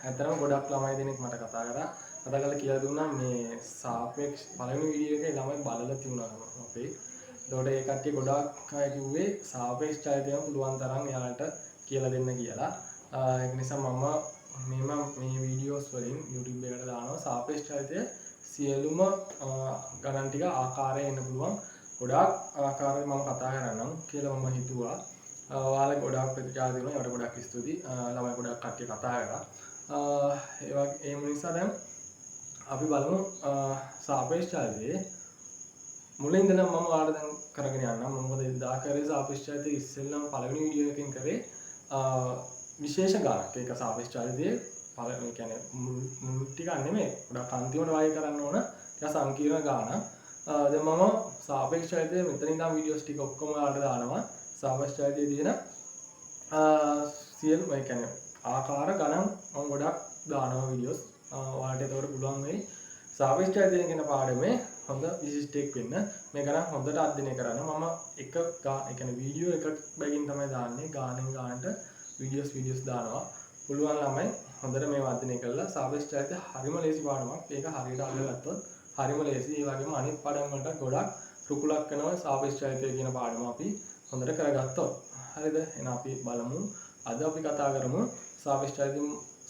ඇතරම ගොඩක් ළමයි දෙනෙක් මට කතා කරලා කියලා දුන්නා මේ සාපේක්ෂ පළවෙනි වීඩියෝ එකේ ළමයි බලලා තියුණා අපේ. ඒතකොට ඒ කට්ටිය ගොඩක් අය කිව්වේ සාපේක්ෂ චරිතයම පුළුවන් තරම් එයාලට කියලා දෙන්න කියලා. ඒක නිසා මම මේ වීඩියෝස් වලින් YouTube එකට දානවා සාපේක්ෂ චරිතය සියලුම ගණන් ටික ආකාරයෙන් එන්න පුළුවන්. ගොඩාක් ආකාරයෙන් මම කතා කරන්නම් කියලා මම හිතුවා. ඔයාලා ගොඩාක් ප්‍රතිචාර දෙනවා. ඒවට ගොඩක් ස්තුතියි. ළමයි ගොඩක් කට්ටිය කතා කරා. ඒ වගේ ඒ නිසා දැන් අපි බලමු සාපේක්ෂ චරිතයේ මුලින් ඉඳලා මම ඔයාලට දැන් කරගෙන යන්නම්. මොකද එදා කරේ සාපේක්ෂ චරිතයේ ඉස්සෙල්ලම පළවෙනි වීඩියෝ එකකින් කරේ විශේෂ ගානක්. ඒක සාපේක්ෂ චරිතයේ පළවෙනි කියන්නේ මුල් ටික නෙමෙයි. ගොඩක් අන්තිමට වායි කරන්න ඕන. ටික සංකීර්ණ ගානක්. දැන් මම සාපේක්ෂ චරිතයේ මෙතන ඉඳන් වීඩියෝස් ටික ඔක්කොම ඔයාලට දානවා. සාපේක්ෂ චරිතයේ තියෙන සියලු ඒ කියන්නේ ආකාර ගණන් මම ගොඩක් දානවා වීඩියෝස්. ඔයාලට ඒකට පුළුවන් වෙයි සාපේක්ෂ චරිතය කියන පාඩමේ හොඳ විශිෂ්ටයෙක් වෙන්න. මේ ගණන් හොඳට අධ්‍යයනය කරන්න. මම එක ඒ කියන්නේ වීඩියෝ එකක් බැගින් තමයි දාන්නේ. ගානෙන් ගානට වීඩියෝස් දානවා. පුළුවන් ළමයි හොඳට මේවා අධ්‍යයනය කරලා සාපේක්ෂ චරිතය හරිම ලේසි පාඩමක්. ඒක හරියට අල්ලගත්තොත් හරිම ලේසි. ඒ වගේම අනිත් පාඩම් වලට ගොඩක් රුකුලක් වෙනවා සාපේක්ෂ චරිතය කියන පාඩම අපි හොඳට කරගත්තොත්. හරිද? එහෙනම් අපි බලමු. අද අපි කතා කරමු සාපේක්ෂ චරිතය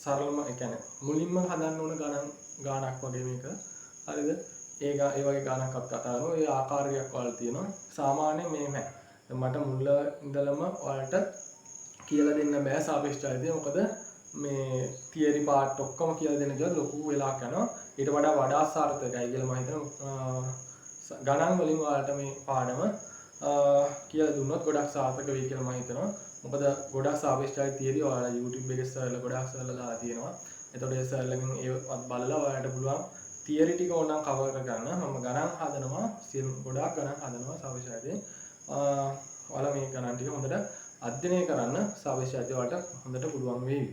සරලම ඒ කියන්නේ මුලින්ම හදන්න ඕන ගානක් වගේ මේක. හරිද? ඒ වගේ ගානක් අපි කතා කරමු. ඒ ආකාරයක් වල තියෙනවා. සාමාන්‍යයෙන් මෙහෙමයි. මට මුල ඉඳලම ඔයාලට කියලා දෙන්න බෑ සාපේක්ෂ චරිතය. මොකද මේ තියරි පාර්ට් ඔක්කොම කියලා දෙන්න ගියොත් ලොකු වෙලාවක් යනවා. ඊට වඩා සාර්ථකයි කියලා මම හිතනවා. ගණන් වලින් ඔයාලට මේ පාඩම කියලා දුන්නොත් ගොඩක් සාර්ථක වෙයි කියලා මම හිතනවා. මොකද ගොඩක් සාපේක්ෂ චරිත තියරි ඔයාලා YouTube එකේ සර්ලා ගොඩක් සර්ලා දාලා තියෙනවා. එතකොට ඒ සර්ලගෙන් ඒවත් බලලා ඔයාලට පුළුවන් තියරි ටික ඕනනම් කවර් කරගන්න. මම ගණන් හදනවා. ගොඩාක් ගණන් හදනවා සාපේක්ෂ චරිතේ. ඔයාලා මේ ගණන් ටික හොඳට අධ්‍යයනය කරන්න සාපේක්ෂ චරිතය වලට හොඳට පුළුවන් වෙයි.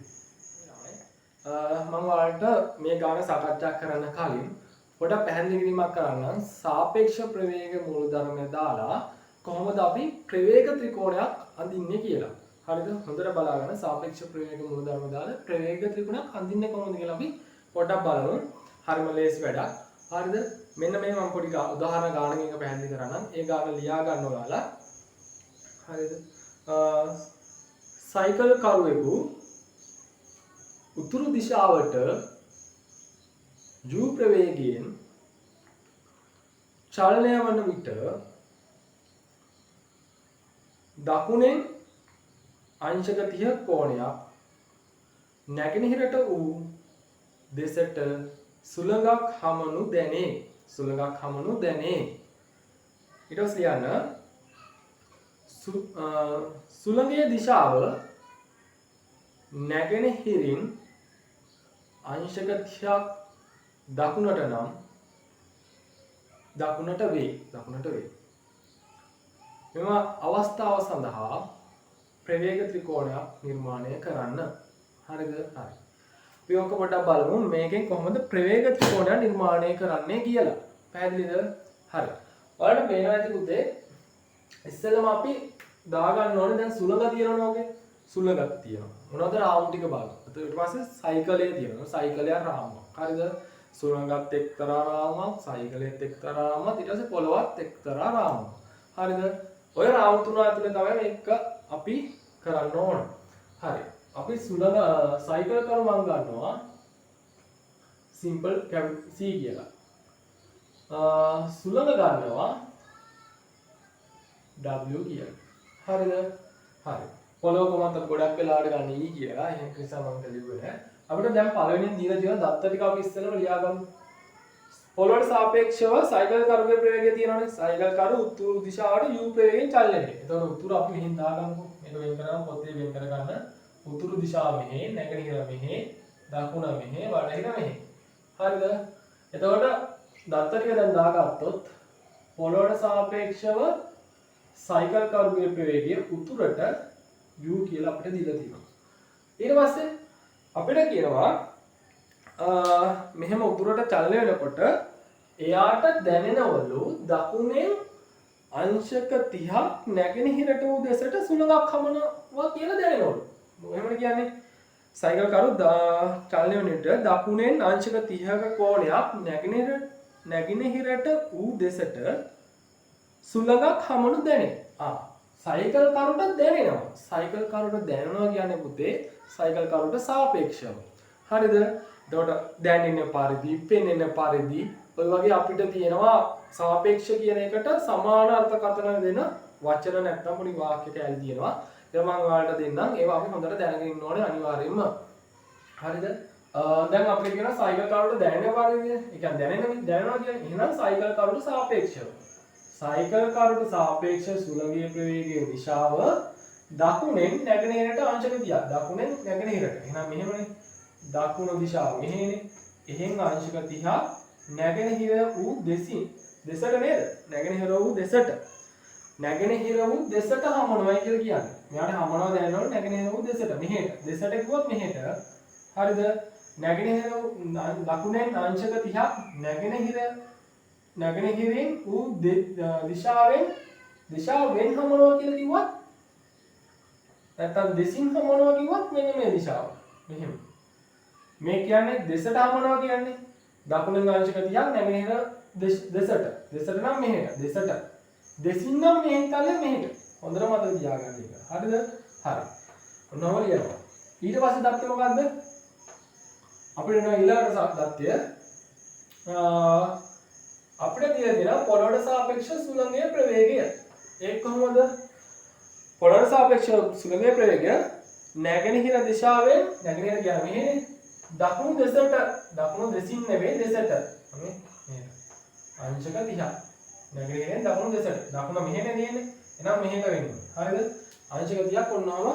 මම ඔයාලට මේ ගාන සාකච්ඡා කරන්න කලින් පොඩක් පැහැදිලි කිරීමක් කරන්න. සාපේක්ෂ ප්‍රවේග මූලධර්මය දාලා කොහොමද අපි ප්‍රවේග ත්‍රිකෝණයක් අඳින්නේ කියලා. හරිද? හොඳට බලාගන්න සාපේක්ෂ ප්‍රවේග මූලධර්ම දාලා ප්‍රවේග ත්‍රිකෝණයක් අඳින්නේ කොහොමද කියලා අපි පොඩ්ඩක් බලමු. හරිම ලේසි වැඩක්. හරිද? මෙන්න මේ මම පොඩි උදාහරණ ගානකින් එක පැහැදිලි කරන්නම්. ඒ ගාන ලියා ගන්න ඔයාලා. හරිද? සයිකල් කරුවෙකු උතුරු දිශාවට u ප්‍රවේගයෙන් චලනය වන විට දකුණෙන් අංශක 30 කෝණයක් නැගෙනහිරට වූ දෙසට සුළඟක් හමනු දැනේ. ඊට පස්සේ යන සුළඟේ දිශාව නැගෙනහිරින් අංශක 30ක් දකුණට නම් දකුණට වේ. මෙම අවස්ථාව සඳහා ප්‍රවේග ත්‍රිකෝණයක් නිර්මාණය කරන්න. හරිද? හරි. අපි ඔක පොඩ්ඩක් බලමු මේකෙන් කොහොමද ප්‍රවේග ත්‍රිකෝණයක් නිර්මාණය කරන්නේ කියලා. පැහැදිලිද? හරි. ඔයාලට පේනවා ඇති පුතේ ඉස්සෙල්ලාම අපි දාගන්න ඕනේ දැන් සුළඟ තියෙනවනේ ඔගේ. සුළඟක් තියෙනවා. මොනවද රාමු ටික බලන්න. ඊට පස්සේ සයිකලය තියෙනවා. සයිකලය රාමුවක්. හරිද? සුළඟත් එක්තරා රාමුවක්, සයිකලෙත් එක්තරා රාමුවක්, ඊට පස්සේ පොළොවත් එක්තරා රාමුවක්. හරිද? ඔය රාමු තුන ඇතුලේ තමයි මේක අපි කරන්න ඕන. හරි. අපි සුළඟ සයිකල් කරු මම ගන්නවා සිම්පල් C කියලා. සුළඟ ගන්නවා W කියලා. හරිද? හරි. පොළොව කොහොමද ගොඩක් වෙලාවට ගන්න E කියලා. ඒක නිසා මම කලියුවේ නෑ. අපිට දැන් පළවෙනියෙන් දීලා තියෙන දත්ත ටික අපි ඉස්සෙල්ලාම ලියා ගමු. පොළොවට සාපේක්ෂව සයිකල් කරුවේ ප්‍රවේගය තියෙනවානේ. සයිකල් කරු උතුරු දිශාවට u ප්‍රවේගයෙන් චලනය. එතකොට උතුරු අපි මෙහෙන් දාගමුකෝ. මේක වෙන් කරගන්න පොතේ වෙන් කරගන්න. උතුරු දිශාව මෙහෙ, නැගෙනහිර මෙහෙ, දකුණ මෙහෙ, බටහිර මෙහෙ. හරිද? එතකොට දත්ත ටික දැන් දාගත්තොත් පොළොවට සාපේක්ෂව සයිකල් කරුවේ ප්‍රවේගය උතුරට u කියලා අපිට දීලා තියෙනවා. ඊට පස්සේ අපිට කියනවා මෙහෙම උතුරට චලනය වෙනකොට එයාට දැනෙනවලු දකුණෙන් අංශක 30ක් නැගෙනහිරට වූ දෙසට සුළඟක් හමනවා කියලා දැනෙනවලු. මොකෙමද කියන්නේ? සයිකල් කරු චලනය වන්නට දකුණෙන් අංශක 30ක කෝණයක් නැගෙනහිරට වූ දෙසට සුළඟක් හමනු දැනේ. සයිකල් කරුට දැනෙනවා. සයිකල් කරුට දැනෙනවා කියන්නේ පුතේ සයිකල් කරුට සාපේක්ෂව. හරිද? එතකොට දැනෙන පරිදි, පෙනෙන පරිදි ඔය වගේ අපිට තියෙනවා සාපේක්ෂ කියන එකට සමාන අර්ථකථන දෙන වචන නැත්නම් පොඩි වාක්‍ය කැලි තියෙනවා. ඒක මම ඔයාලට දෙන්නම්. ඒවා අපි හොඳට දැනගෙන ඉන්න ඕනේ අනිවාර්යයෙන්ම. හරිද? දැන් අපිට කියන සයිකල් කරුට දැනෙන පරිදි, ඒ කියන්නේ දැනෙනවා කියන්නේ එහෙනම් සයිකල් කරුට සාපේක්ෂව. සයිකල් කරුට සාපේක්ෂ සුළඟේ ප්‍රවේගයේ දිශාව දකුණෙන් නැගෙනහිරට අංශක 30ක්. දකුණෙන් නැගෙනහිරට. එහෙනම් මෙහෙමනේ. දකුණු දිශාව මෙහෙනේ. එහෙන් අංශක 30ක් නැගෙනහිර වූ දෙසට නේද? නැගෙනහිර වූ දෙසට. නැගෙනහිර වූ දෙසට හමනවායි කියලා කියන්නේ. මෙයාට හමනවා දැනනවනේ නැගෙනහිර වූ දෙසට. මෙහෙට. දෙසට කිව්වොත් මෙහෙට. හරිද? නැගෙනහිර දකුණෙන් අංශක 30ක් නැගෙනහිරින් වූ දිශාවෙන් හමනවා කියලා කිව්වත් නැත්නම් දෙසින් හමනවා කිව්වත් මෙන්න මේ දිශාව. මෙහෙම. මේ කියන්නේ දෙසට හමනවා කියන්නේ දකුණෙන් අංශක 30ක් නැගෙනහිර දෙසට. දෙසට නම් මෙහෙට. දෙසට. දෙසින් නම් මෙහෙන් කලින් මෙහෙට. හොඳට මතක තියාගන්න එක. හරිද? හරි. ඔන්නම ලියනවා. ඊට පස්සේ දත්තේ මොකද්ද? අපිට එනවා ඊළඟට දත්තය. අපිට දීලා තියෙනවා පොළොවට සාපේක්ෂ සුළඟේ ප්‍රවේගය. ඒක කොහොමද? පොළොවට සාපේක්ෂ සුළඟේ ප්‍රවේගය නැගෙනහිර දිශාවෙන් නැගෙනහිර කියන්නේ මෙහෙනේ. දකුණු දෙසින් නෙවෙයි දෙසට. මේ අංශක 30ක්. නැගෙනහිරෙන් දකුණු දෙසට. දකුණ මෙහෙනේ තියෙන්නේ. එහෙනම් මෙහෙක වෙන්නේ. හරිද? අංශක 30ක් ඔන්නවම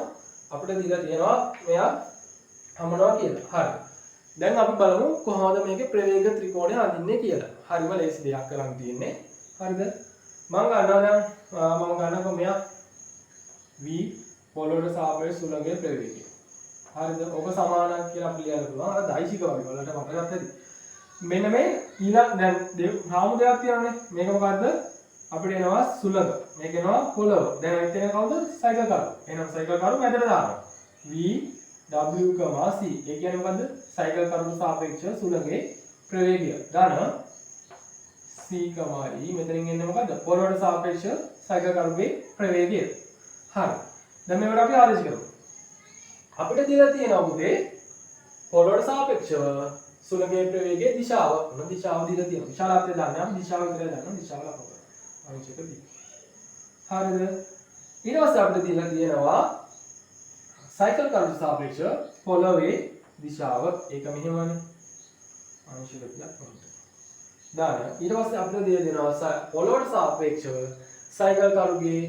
අපිට දීලා තියෙනවා මෙයා හමනවා කියලා. හරි. දැන් අපි බලමු කොහොමද මේකේ ප්‍රවේග ත්‍රිකෝණය අඳින්නේ කියලා. හරිම ලේසි දෙයක් කරන් තියෙන්නේ. හරිද? මම ගන්නකො මෙයා v පොළොවට සාපේක්ෂ සුළඟේ ප්‍රවේගය. හරිද? ඔක සමානක් කියලා අපි ලියන්න පුළුවන්. අර දෛශික වගේ වලට මතකත් ඇති. මෙන්න මේ ඊළඟ දැන් රාමු දෙකක් තියෙනවානේ. මේක මොකද්ද? අපිට එනවා සුළඟ. මේක එනවා පොළොව. දැන් අනිත් එක කවුද? සයිකල් කරු. එහෙනම් සයිකල් කරු මැදට දානවා. v w, c. ඒ කියන්නේ මොකද්ද? සයිකල් කරුට සාපේක්ෂ සුළඟේ ප්‍රවේගය. ඝන c, e මෙතනින් එන්නේ මොකද්ද? පොළොවට සාපේක්ෂ සයිකල් කරුගේ ප්‍රවේගය. හරි. දැන් මේවට අපි ආදේශ කරමු. අපිට දීලා තියෙනවා පුතේ පොළොවට සාපේක්ෂව සුළඟේ ප්‍රවේගයේ දිශාව. මොන දිශාව දීලා තියෙනවා? විශාලත්වය දන්නා නම් දිශාව විතරයි දන්නා. දිශාව ලකුණු කරනවා. අංශක 30. හරිද? ඊට පස්සේ අපිට දීලා තියෙනවා සයිකල් කරුට සාපේක්ෂව පොළොවේ දිශාව. ඒක මෙහෙමනේ. අංශක 30ක් වුණා. දාන ඊට පස්සේ අපිට දීලා දෙනවා පොළොවට සාපේක්ෂව සයිකල් කරුගේ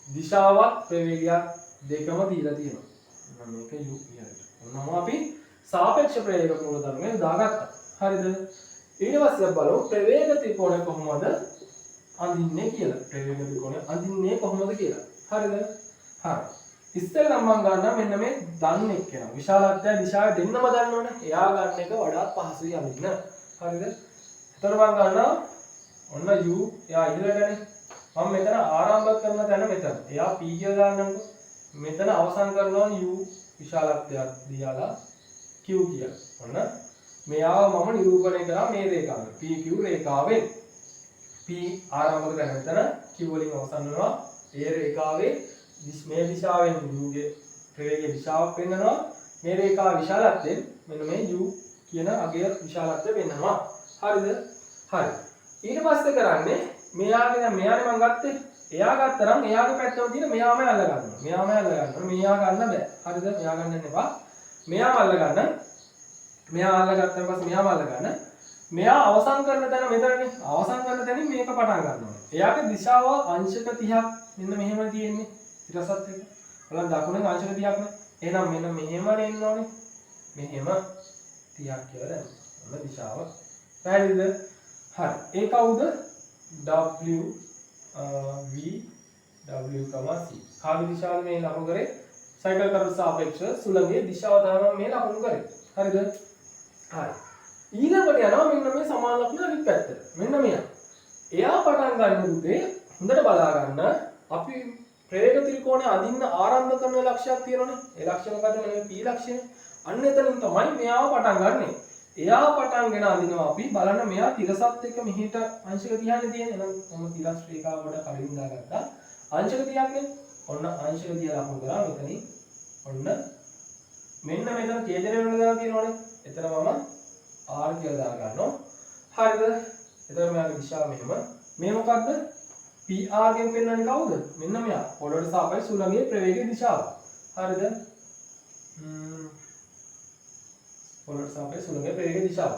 දිශාවත් ප්‍රවේගයක් දෙකම දීලා තියෙනවා. මම මේක u කියනවා. මොනවම අපි සාපේක්ෂ ප්‍රවේග මූලධර්මයෙන් දාගත්තා. හරිද? ඊට පස්සේ බලමු ප්‍රවේග ත්‍රිකෝණය කොහොමද අඳින්නේ කියලා. ප්‍රවේග ත්‍රිකෝණය අඳින්නේ කොහොමද කියලා. හරිද? හරි. ඉස්සෙල්ලා මම ගන්නවා මෙන්න මේ දන්න එක්කෙනා. විශාලත්වය දිශාව දෙන්නම දන්නවනේ. එයා ගන්න එක වඩාත් පහසුයි අඳින්න. හරිද? එතකොට මම ගන්නවා ඔන්න u එයා ඉහළටනේ. මම මෙතන ආරම්භ කරන තැන මෙතන. එයා p කියලා දාන්නම්කො. මෙතන අවසන් කරනවා u විශාලත්වයක් දීලා q කියලා. ඔන්න මෙයාව මම නිරූපණය කරා මේ රේඛාවෙන්. pq රේඛාවෙන්. p ආරම්භක තැන මෙතන q වලින් අවසන් වෙනවා. ඒ රේඛාවේ මේ දිශාවෙන් u ගේ ප්‍රවේගයේ දිශාවක් වෙන්නනවා. මේ රේඛාව විශාලත්වයෙන් මෙන්න මේ u කියන අගය විශාලත්වය වෙන්නවා. හරිද? හරි. ඊට පස්සේ කරන්නේ මෙයාගේ දැන් මෙයානේ මම ගත්තේ. එයා ගත්තරම් එයාගේ පැත්තම තියෙන මෙයාම අල්ල ගන්නවා. මෙයා ගන්න බෑ. හරිද? මෙයා ගන්න එපා. මෙයාම අල්ල ගන්න. මෙයා අල්ල ගත්තන් පස්සේ මෙයාම අල්ල ගන්න. මෙයා අවසන් කරන තැන මෙතනනේ. අවසන් කරන තැනින් මේක පටන් ගන්නවා. එයාගේ දිශාව අංශක 30ක් මෙන්න මෙහෙම තියෙන්නේ. ඊටසත් එක. බලන්න දකුණෙන් අංශක 30ක් නේ. එහෙනම් මෙන්න මෙහෙමනේ එන්න ඕනේ. මෙහෙම 30ක් කියලා දැන්. ඔන්න දිශාව. පැහැදිලිද? හරි. ඒ කවුද? w v w, c. කාගේ දිශාවද මේ ලකුණු කරේ? සයිකල් කරුට සාපේක්ෂ සුළඟේ දිශාව තමයි මේ ලකුණු කරේ. හරිද? හරි. ඊළඟට යනවා මෙන්න මේ සමාන ලකුණ අනිත් පැත්තට. මෙන්න මෙයා. එයා පටන් ගන්න උදේ හොඳට බලා ගන්න. අපි ප්‍රවේග ත්‍රිකෝණය අඳින්න ආරම්භ කරන ලක්ෂයක් තියෙනවනේ. ඒ ලක්ෂය මොකද්ද? මෙන්න p ලක්ෂය. අන්න එතනින් තමයි මෙයාව පටන් ගන්නෙ. එයා පටන්ගෙන අඳිනවා අපි බලන්න මෙයා තිරසත් එක්ක මෙහෙට අංශක තියන්නේ තියෙන්නේ. එහෙනම් මම තිරස් රේඛාව වල කලින් දාගත්තා. අංශක තියන්නේ. ඔන්න අංශක තියලා ලකුණු කරා මෙතනින්. ඔන්න මෙන්න මෙතන ඡේදනය වෙන දාලා තියෙනවනේ. එතන මම R කියලා දා ගන්නවා. හරිද? එතකොට මෙයාගේ දිශාව මෙහෙම. මේ මොකද්ද? PR ගෙන් පෙන්වන්නේ කවුද? මෙන්න මෙයා. පොළොවට සාපේක්ෂ සුළඟේ ප්‍රවේගයේ දිශාව. හරිද? පොළොවට සාපේක්ෂ සුළඟේ ප්‍රවේගයේ දිශාව.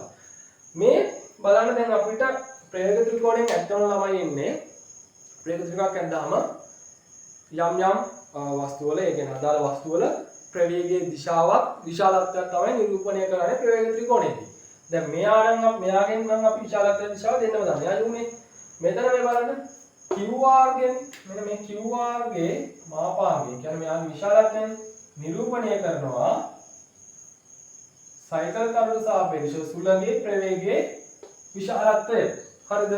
මේ බලන්න දැන් අපිට ප්‍රවේග ත්‍රිකෝණයෙන් ඇත්තම ළමයි එන්නේ. ප්‍රවේග ත්‍රිකෝණයක් ඇද්දාම යම් යම් වස්තු වල ඒ කියන්නේ අදාළ වස්තු වල ප්‍රවේගයේ දිශාවක් විශාලත්වයක් තමයි නිරූපණය කරන්නේ ප්‍රවේග ත්‍රිකෝණයේදී. දැන් මෙයාගෙන් නම් අපි විශාලත්වයේ දිශාව දෙන්නම දන්නේ. එයා යුනේ මෙතන මේ බලන්න QR ගෙන් මෙන්න මේ QR ගේ මාපාංගය කියන්නේ මෙයාගේ විශාලත්වයෙන් නිරූපණය කරනවා සයිකල් කරුණු සාපේක්ෂව සුළඟේ ප්‍රවේගයේ විශාලත්වය. හරිද?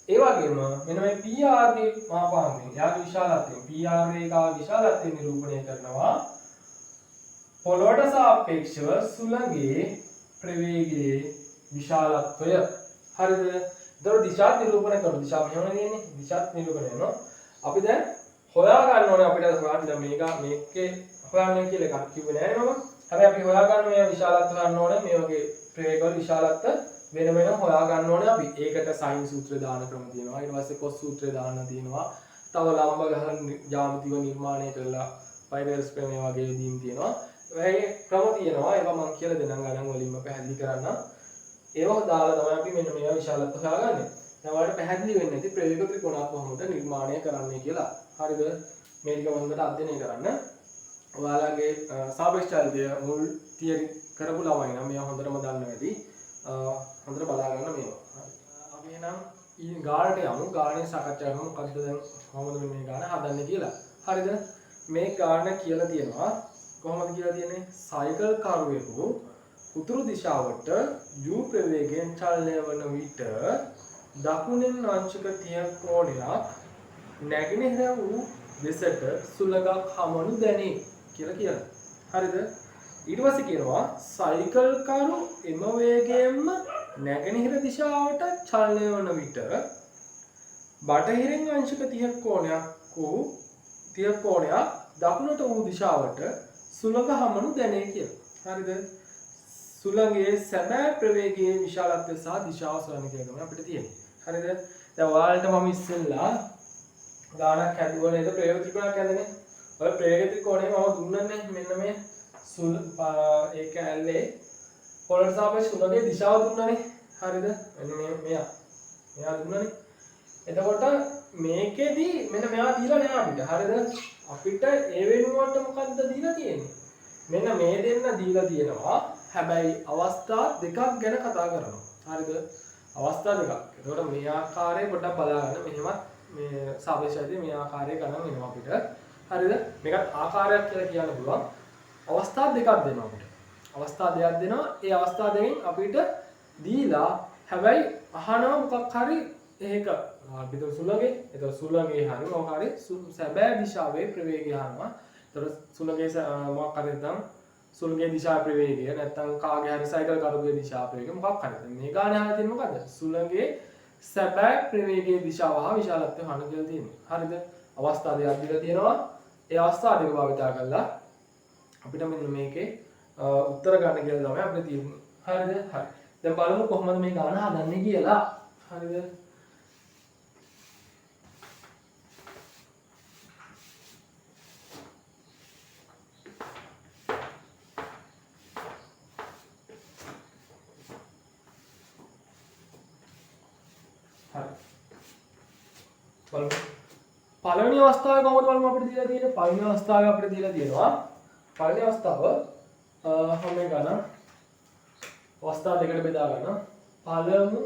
ඒ වගේම මෙන්න මේ PR ගේ මාපාංගය එයාගේ විශාලත්වයෙන් PR රේඛාවේ විශාලත්වය නිරූපණය කරනවා පොළොවට සාපේක්ෂව සුළඟේ ප්‍රවේගයේ විශාලත්වය. හරිද? ඒතකොට දිශාත් නිරූපණය කරනවා. දිශාව මෙහෙම නෙන්නේ. දිශාත් නිරූපණය කරනවා. අපි දැන් හොයා ගන්න ඕනේ අපිට හොයන්න මේකේ හොයන්න කියලා එකක් කිව්වේ නෑ නේද මම. හැබැයි අපි හොයා ගන්න මේ විශාලත්වය ගන්න ඕනේ. මේ වගේ ප්‍රවේගවල විශාලත්වය වෙන වෙනම හොයා ගන්න ඕනේ අපි. ඒකට සයින් සූත්‍රය දාන ක්‍රම තියෙනවා. ඊට පස්සේ කොස් සූත්‍රය දාන්න තියෙනවා. තව ලම්බ ගහන ජ්‍යාමිතිව නිර්මාණය කරලා පයිරල්ස් මේ වගේ දීම් තියෙනවා. ඒ ක්‍රම තියෙනවා. ඒවා මම කියලා දෙන්නම් ගණන් වලින්ම පැහැදිලි කරන්න. ඒවා දාලා තමයි අපි මෙන්න මේවා විශාලත්වය හොයාගන්නේ. දැන් ඔයාලට පැහැදිලි වෙන්නේ නැති ප්‍රවේග ත්‍රිකෝණයක් කොහොමද නිර්මාණය කරන්නේ කියලා. හරිද? මේ ටික හොඳට අධ්‍යයනය කරන්න. ඔයාලගේ සාපේක්ෂ චලිතය මුල් තියරි කරපු ළමයි නම් මේවා හොඳටම දන්න ඇති. හොඳට බලා ගන්න මේවා. හරි. අපි එහෙනම් ගානට යමු. ගානේ සාකච්ඡා කරමු. මොකද්ද දැන් කොහොමද මේ ගාන හදන්නේ කියලා. හරිද? මේ ගාන කියලා තියෙනවා. කොහොමද කියලා තියෙන්නේ? සයිකල් කරුවෙකු උතුරු දිශාවට u ප්‍රවේගයෙන් චලනය වන විට දකුණෙන් අංශක 30 කෝණයක් නැගෙනහිර වූ දෙසට සුළඟක් හමනු දැනේ කියලා කියනවා. හරිද? ඊට පස්සේ කියනවා සයිකල් කරු එම වේගයෙන්ම නැගෙනහිර දිශාවට චලනය වන විට බටහිරින් අංශක 30 කෝණයක් දකුණට වූ දිශාවට සුළඟ හමනු දැනේ කියලා. හරිද? සුළඟේ සැබෑ ප්‍රවේගයේ විශාලත්වය සහ දිශාව සොයන්න කියලා තමයි අපිට තියෙන්නේ. හරිද? දැන් ඔයාලට මම ඉස්සෙල්ලා ගානක් හැදුවා නේද ප්‍රවේග ත්‍රිකෝණයක් ඇඳනේ. ඔය ප්‍රවේග ත්‍රිකෝණය මම දුන්නනේ මෙන්න මේ ඒ කැලේ පොළොවට සාපේක්ෂ සුළඟේ දිශාව දුන්නනේ. හරිද? මෙන්න මෙයා දුන්නනේ. එතකොට මේකෙදි මෙන්න මෙයා දීලා නෑ අපිට. හරිද? අපිට ඒ වෙනුවට මොකද්ද දීලා තියෙන්නේ? මෙන්න මේ දෙන්න දීලා තියෙනවා. හැබැයි අවස්ථා දෙකක් ගැන කතා කරනවා. හරිද? අවස්ථා දෙකක්. එතකොට මේ ආකාරයේ පොඩ්ඩක් බලාගන්න. මෙහෙමත් මේ සාපේක්ෂයේදී මේ ආකාරයේ ගණන් එනවා අපිට. හරිද? මේකත් ආකාරයක් කියලා කියන්න පුළුවන්. අවස්ථා දෙකක් දෙනවා අපිට. අවස්ථා දෙකක් දෙනවා. ඒ අවස්ථා දෙකෙන් අපිට දීලා හැබැයි අහනවා මොකක් හරි ඒක අපිට සුළඟේ. එතකොට සුළඟේ හරි මොකක් හරි සැබෑ දිශාවේ ප්‍රවේගය අහනවා. එතකොට සුළඟේ මොකක් හරි නැත්නම් සුළඟේ දිශා ප්‍රවේගය නැත්නම් කාගේ හරි සයිකල් කරුගේ දිශා ප්‍රවේගය මොකක් හරි. මේ ගානේ අහලා තියෙන්නේ මොකද්ද? සුළඟේ සැබෑ ප්‍රවේගයේ දිශාව හා විශාලත්වය හොයන්න කියලා තියෙන්නේ. හරිද? අවස්ථා දෙකක් දීලා තියෙනවා. ඒ අවස්ථා දෙක භාවිතා කරලා අපිට මෙන්න මේකේ උත්තර ගන්න කියලා තමයි අපිට තියෙන්නේ. හරිද? හරි. දැන් බලමු කොහොමද මේ ගාන හදන්නේ කියලා. හරිද? පළවෙනි අවස්ථාවේ කොහොමද බලමු අපිට දීලා තියෙන්නේ පළවෙනි අවස්ථාවේ අපිට දීලා තියෙනවා පළවෙනි අවස්ථාව හැම ගණන් අවස්ථා දෙකකට බෙදා ගන්න පළමු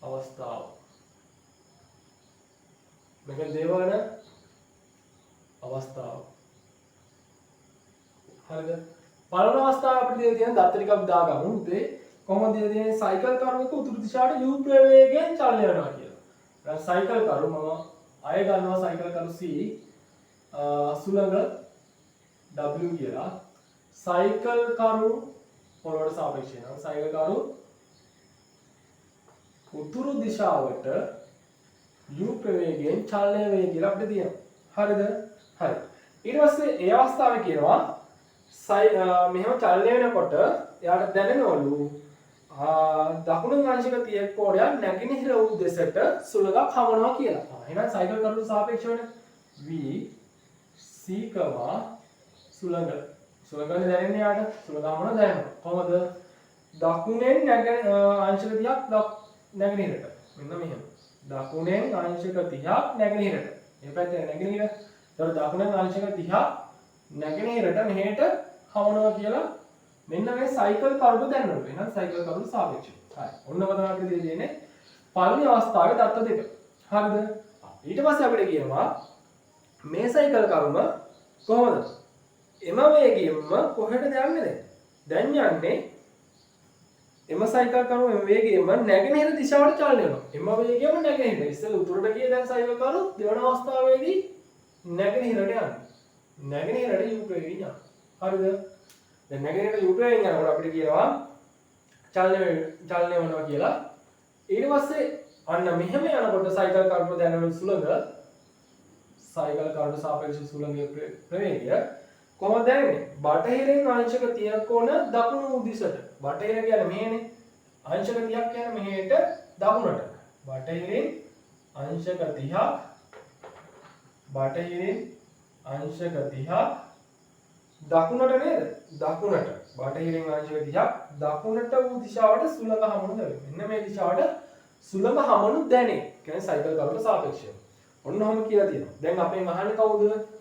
අවස්ථාව මේක දෙවන අවස්ථාව හරිද පළවෙනි අවස්ථාවේ අපිට දීලා තියෙන දත්ත ටිකක් දාගමු උදේ කොහොමද දීලා තියෙන්නේ සයිකල් කරුවක උතුරු දිශාවට u ප්‍රවේගයෙන් චලනය වෙනවා කියලා සයිකල් කරු මම අය ගන්නවා සයිකල් කරු C සුළඟ W කියලා සයිකල් කරු පොළොවට සාපේක්ෂව නම් සයිකල් කරු උතුරු දිශාවට u ප්‍රවේගයෙන් චලනය වේ කියලා අපිට තියෙනවා. හරිද? හරි. ඊට පස්සේ ඒ අවස්ථාවේ කියනවා මෙහෙම චලනය වෙනකොට එයාට දැනෙනවලු දකුණු අංශක 30 කෝණයක් නැගෙනහිර උදෙසට සුළඟක් හමනවා කියලා. එහෙනම් සයිකල් කරුට සාපේක්ෂවනේ v c සුළඟ දැනෙන්නේ යාට සුළඟ හමන දැනෙනවා. කොහොමද? දකුණෙන් අංශක 30ක් නැගෙනහිරට. මෙන්න මෙහෙම. දකුණෙන් අංශක 30ක් නැගෙනහිරට. මේ පැත්තේ නැගෙනහිර. ඒතකොට දකුණෙන් අංශක 30ක් නැගෙනහිරට මෙහෙට හමනවා කියලා මෙන්න මේ සයිකල් කරුට දැනනවා. එහෙනම් සයිකල් කරුට සාපේක්ෂයි. හරි. ඔන්න තමයි අපිට දෙන්නේ පළවෙනි අවස්ථාවේ தත්ත්ව දෙක. හරිද? ඊට පස්සේ අපිට කියනවා මේ සයිකල් කරුම කොහොමද? එම වේගයෙන්ම කොහෙටද යන්නේ දැන්? දැන් යන්නේ එම සයිකල් කරුම එම වේගයෙන්ම නැගෙනහිර දිශාවට චලනය වෙනවා. එම වේගයෙන්ම නැගෙනහිර. ඉස්සෙල්ලා උතුරට ගියේ දැන් සයිකල් කරු දෙවන අවස්ථාවේදී නැගෙනහිරට යන්නේ. නැගෙනහිරට u ප්‍රවේගයෙන් යනවා. හරිද? දැන් නැගෙනහිරට u ප්‍රවේගයෙන් යනකොට අපිට කියනවා චලනය වෙනවා කියලා. ඊට පස්සේ අන්න මෙහෙම යනකොට සයිකල් කරුට දැනෙන සුළඟ සයිකල් කරුට සාපේක්ෂ සුළඟේ ප්‍රවේගය කොහොමද දැනෙන්නේ? බටහිරින් අංශක 30 කොන දකුණු දිශට. බටහිර කියන්නේ මෙහෙනේ. අංශක 30ක් කියන්නේ මෙහෙට දකුණට. බටහිරින් අංශක 30ක් දකුණට නේද? දකුණට. බටහිරින් අංශක 30ක් දකුණට වූ දිශාවට සුළඟ හමනු දැනේ. මෙන්න මේ දිශාවට සුළඟ හමනු දැනේ. කියන්නේ සයිකල් කරුට සාපේක්ෂව. ඔන්න ඔහොම කියලා තියෙනවා. දැන් අපෙන් අහන්නේ කවුද?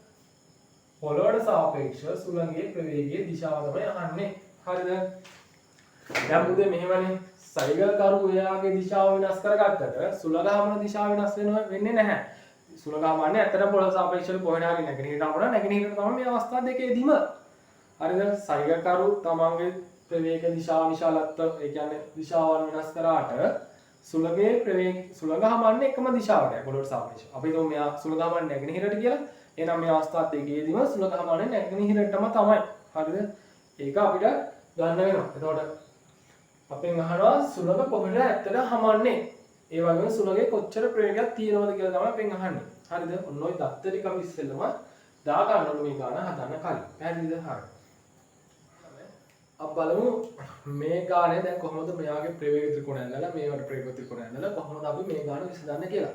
පොළොවට සාපේක්ෂව සුළඟේ ප්‍රවේගයේ දිශාව තමයි අහන්නේ. හරිද? දැන් මුදේ මෙහෙමනේ සයිකල් කරු එයාගේ දිශාව වෙනස් කරගත්තට සුළඟ හමන දිශාව වෙනස් වෙන්නේ නැහැ. සුළඟ හමන්නේ ඇත්තට පොළොව සාපේක්ෂව කොහෙද හරි නැගෙනහිරට හමනවා. නැගෙනහිරට තමයි මේ අවස්ථා දෙකේදීම. හරිද? සයිකල් කරු තමන්ගේ ප්‍රවේග දිශාව විශාලත්ව ඒ කියන්නේ දිශාවන් වෙනස් කරාට සුළඟ හමන්නේ එකම දිශාවට පොළොවට සාපේක්ෂව. අපි හිතමු මෙයා සුළඟ හමන්නේ නැගෙනහිරට කියලා. එහෙනම් මේ අවස්ථා දෙකේදීම සුළඟ හමන්නේ නැගෙනහිරටම තමයි. හරිද? ඒක අපිට ගන්න වෙනවා. එතකොට අපෙන් අහනවා සුළඟ කොහෙද ඇත්තට හමන්නේ? ඒ වගේම සුළඟේ කොච්චර ප්‍රවේගයක් තියෙනවද කියලා තමයි අපෙන් අහන්නේ. හරිද? ඔන්න ඔය දත්ත ටික අපි ඉස්සෙල්ලම දා ගන්න ඕනේ මේ ගාන හදන්න කලින්. පැහැදිලිද? හරි. අපි බලමු මේ ගානේ දැන් කොහොමද මෙයාගේ ප්‍රවේග ත්‍රිකෝණය ඇඳලා මේවට ප්‍රවේග ත්‍රිකෝණය ඇඳලා කොහොමද අපි මේ ගාන විසඳන්නේ කියලා.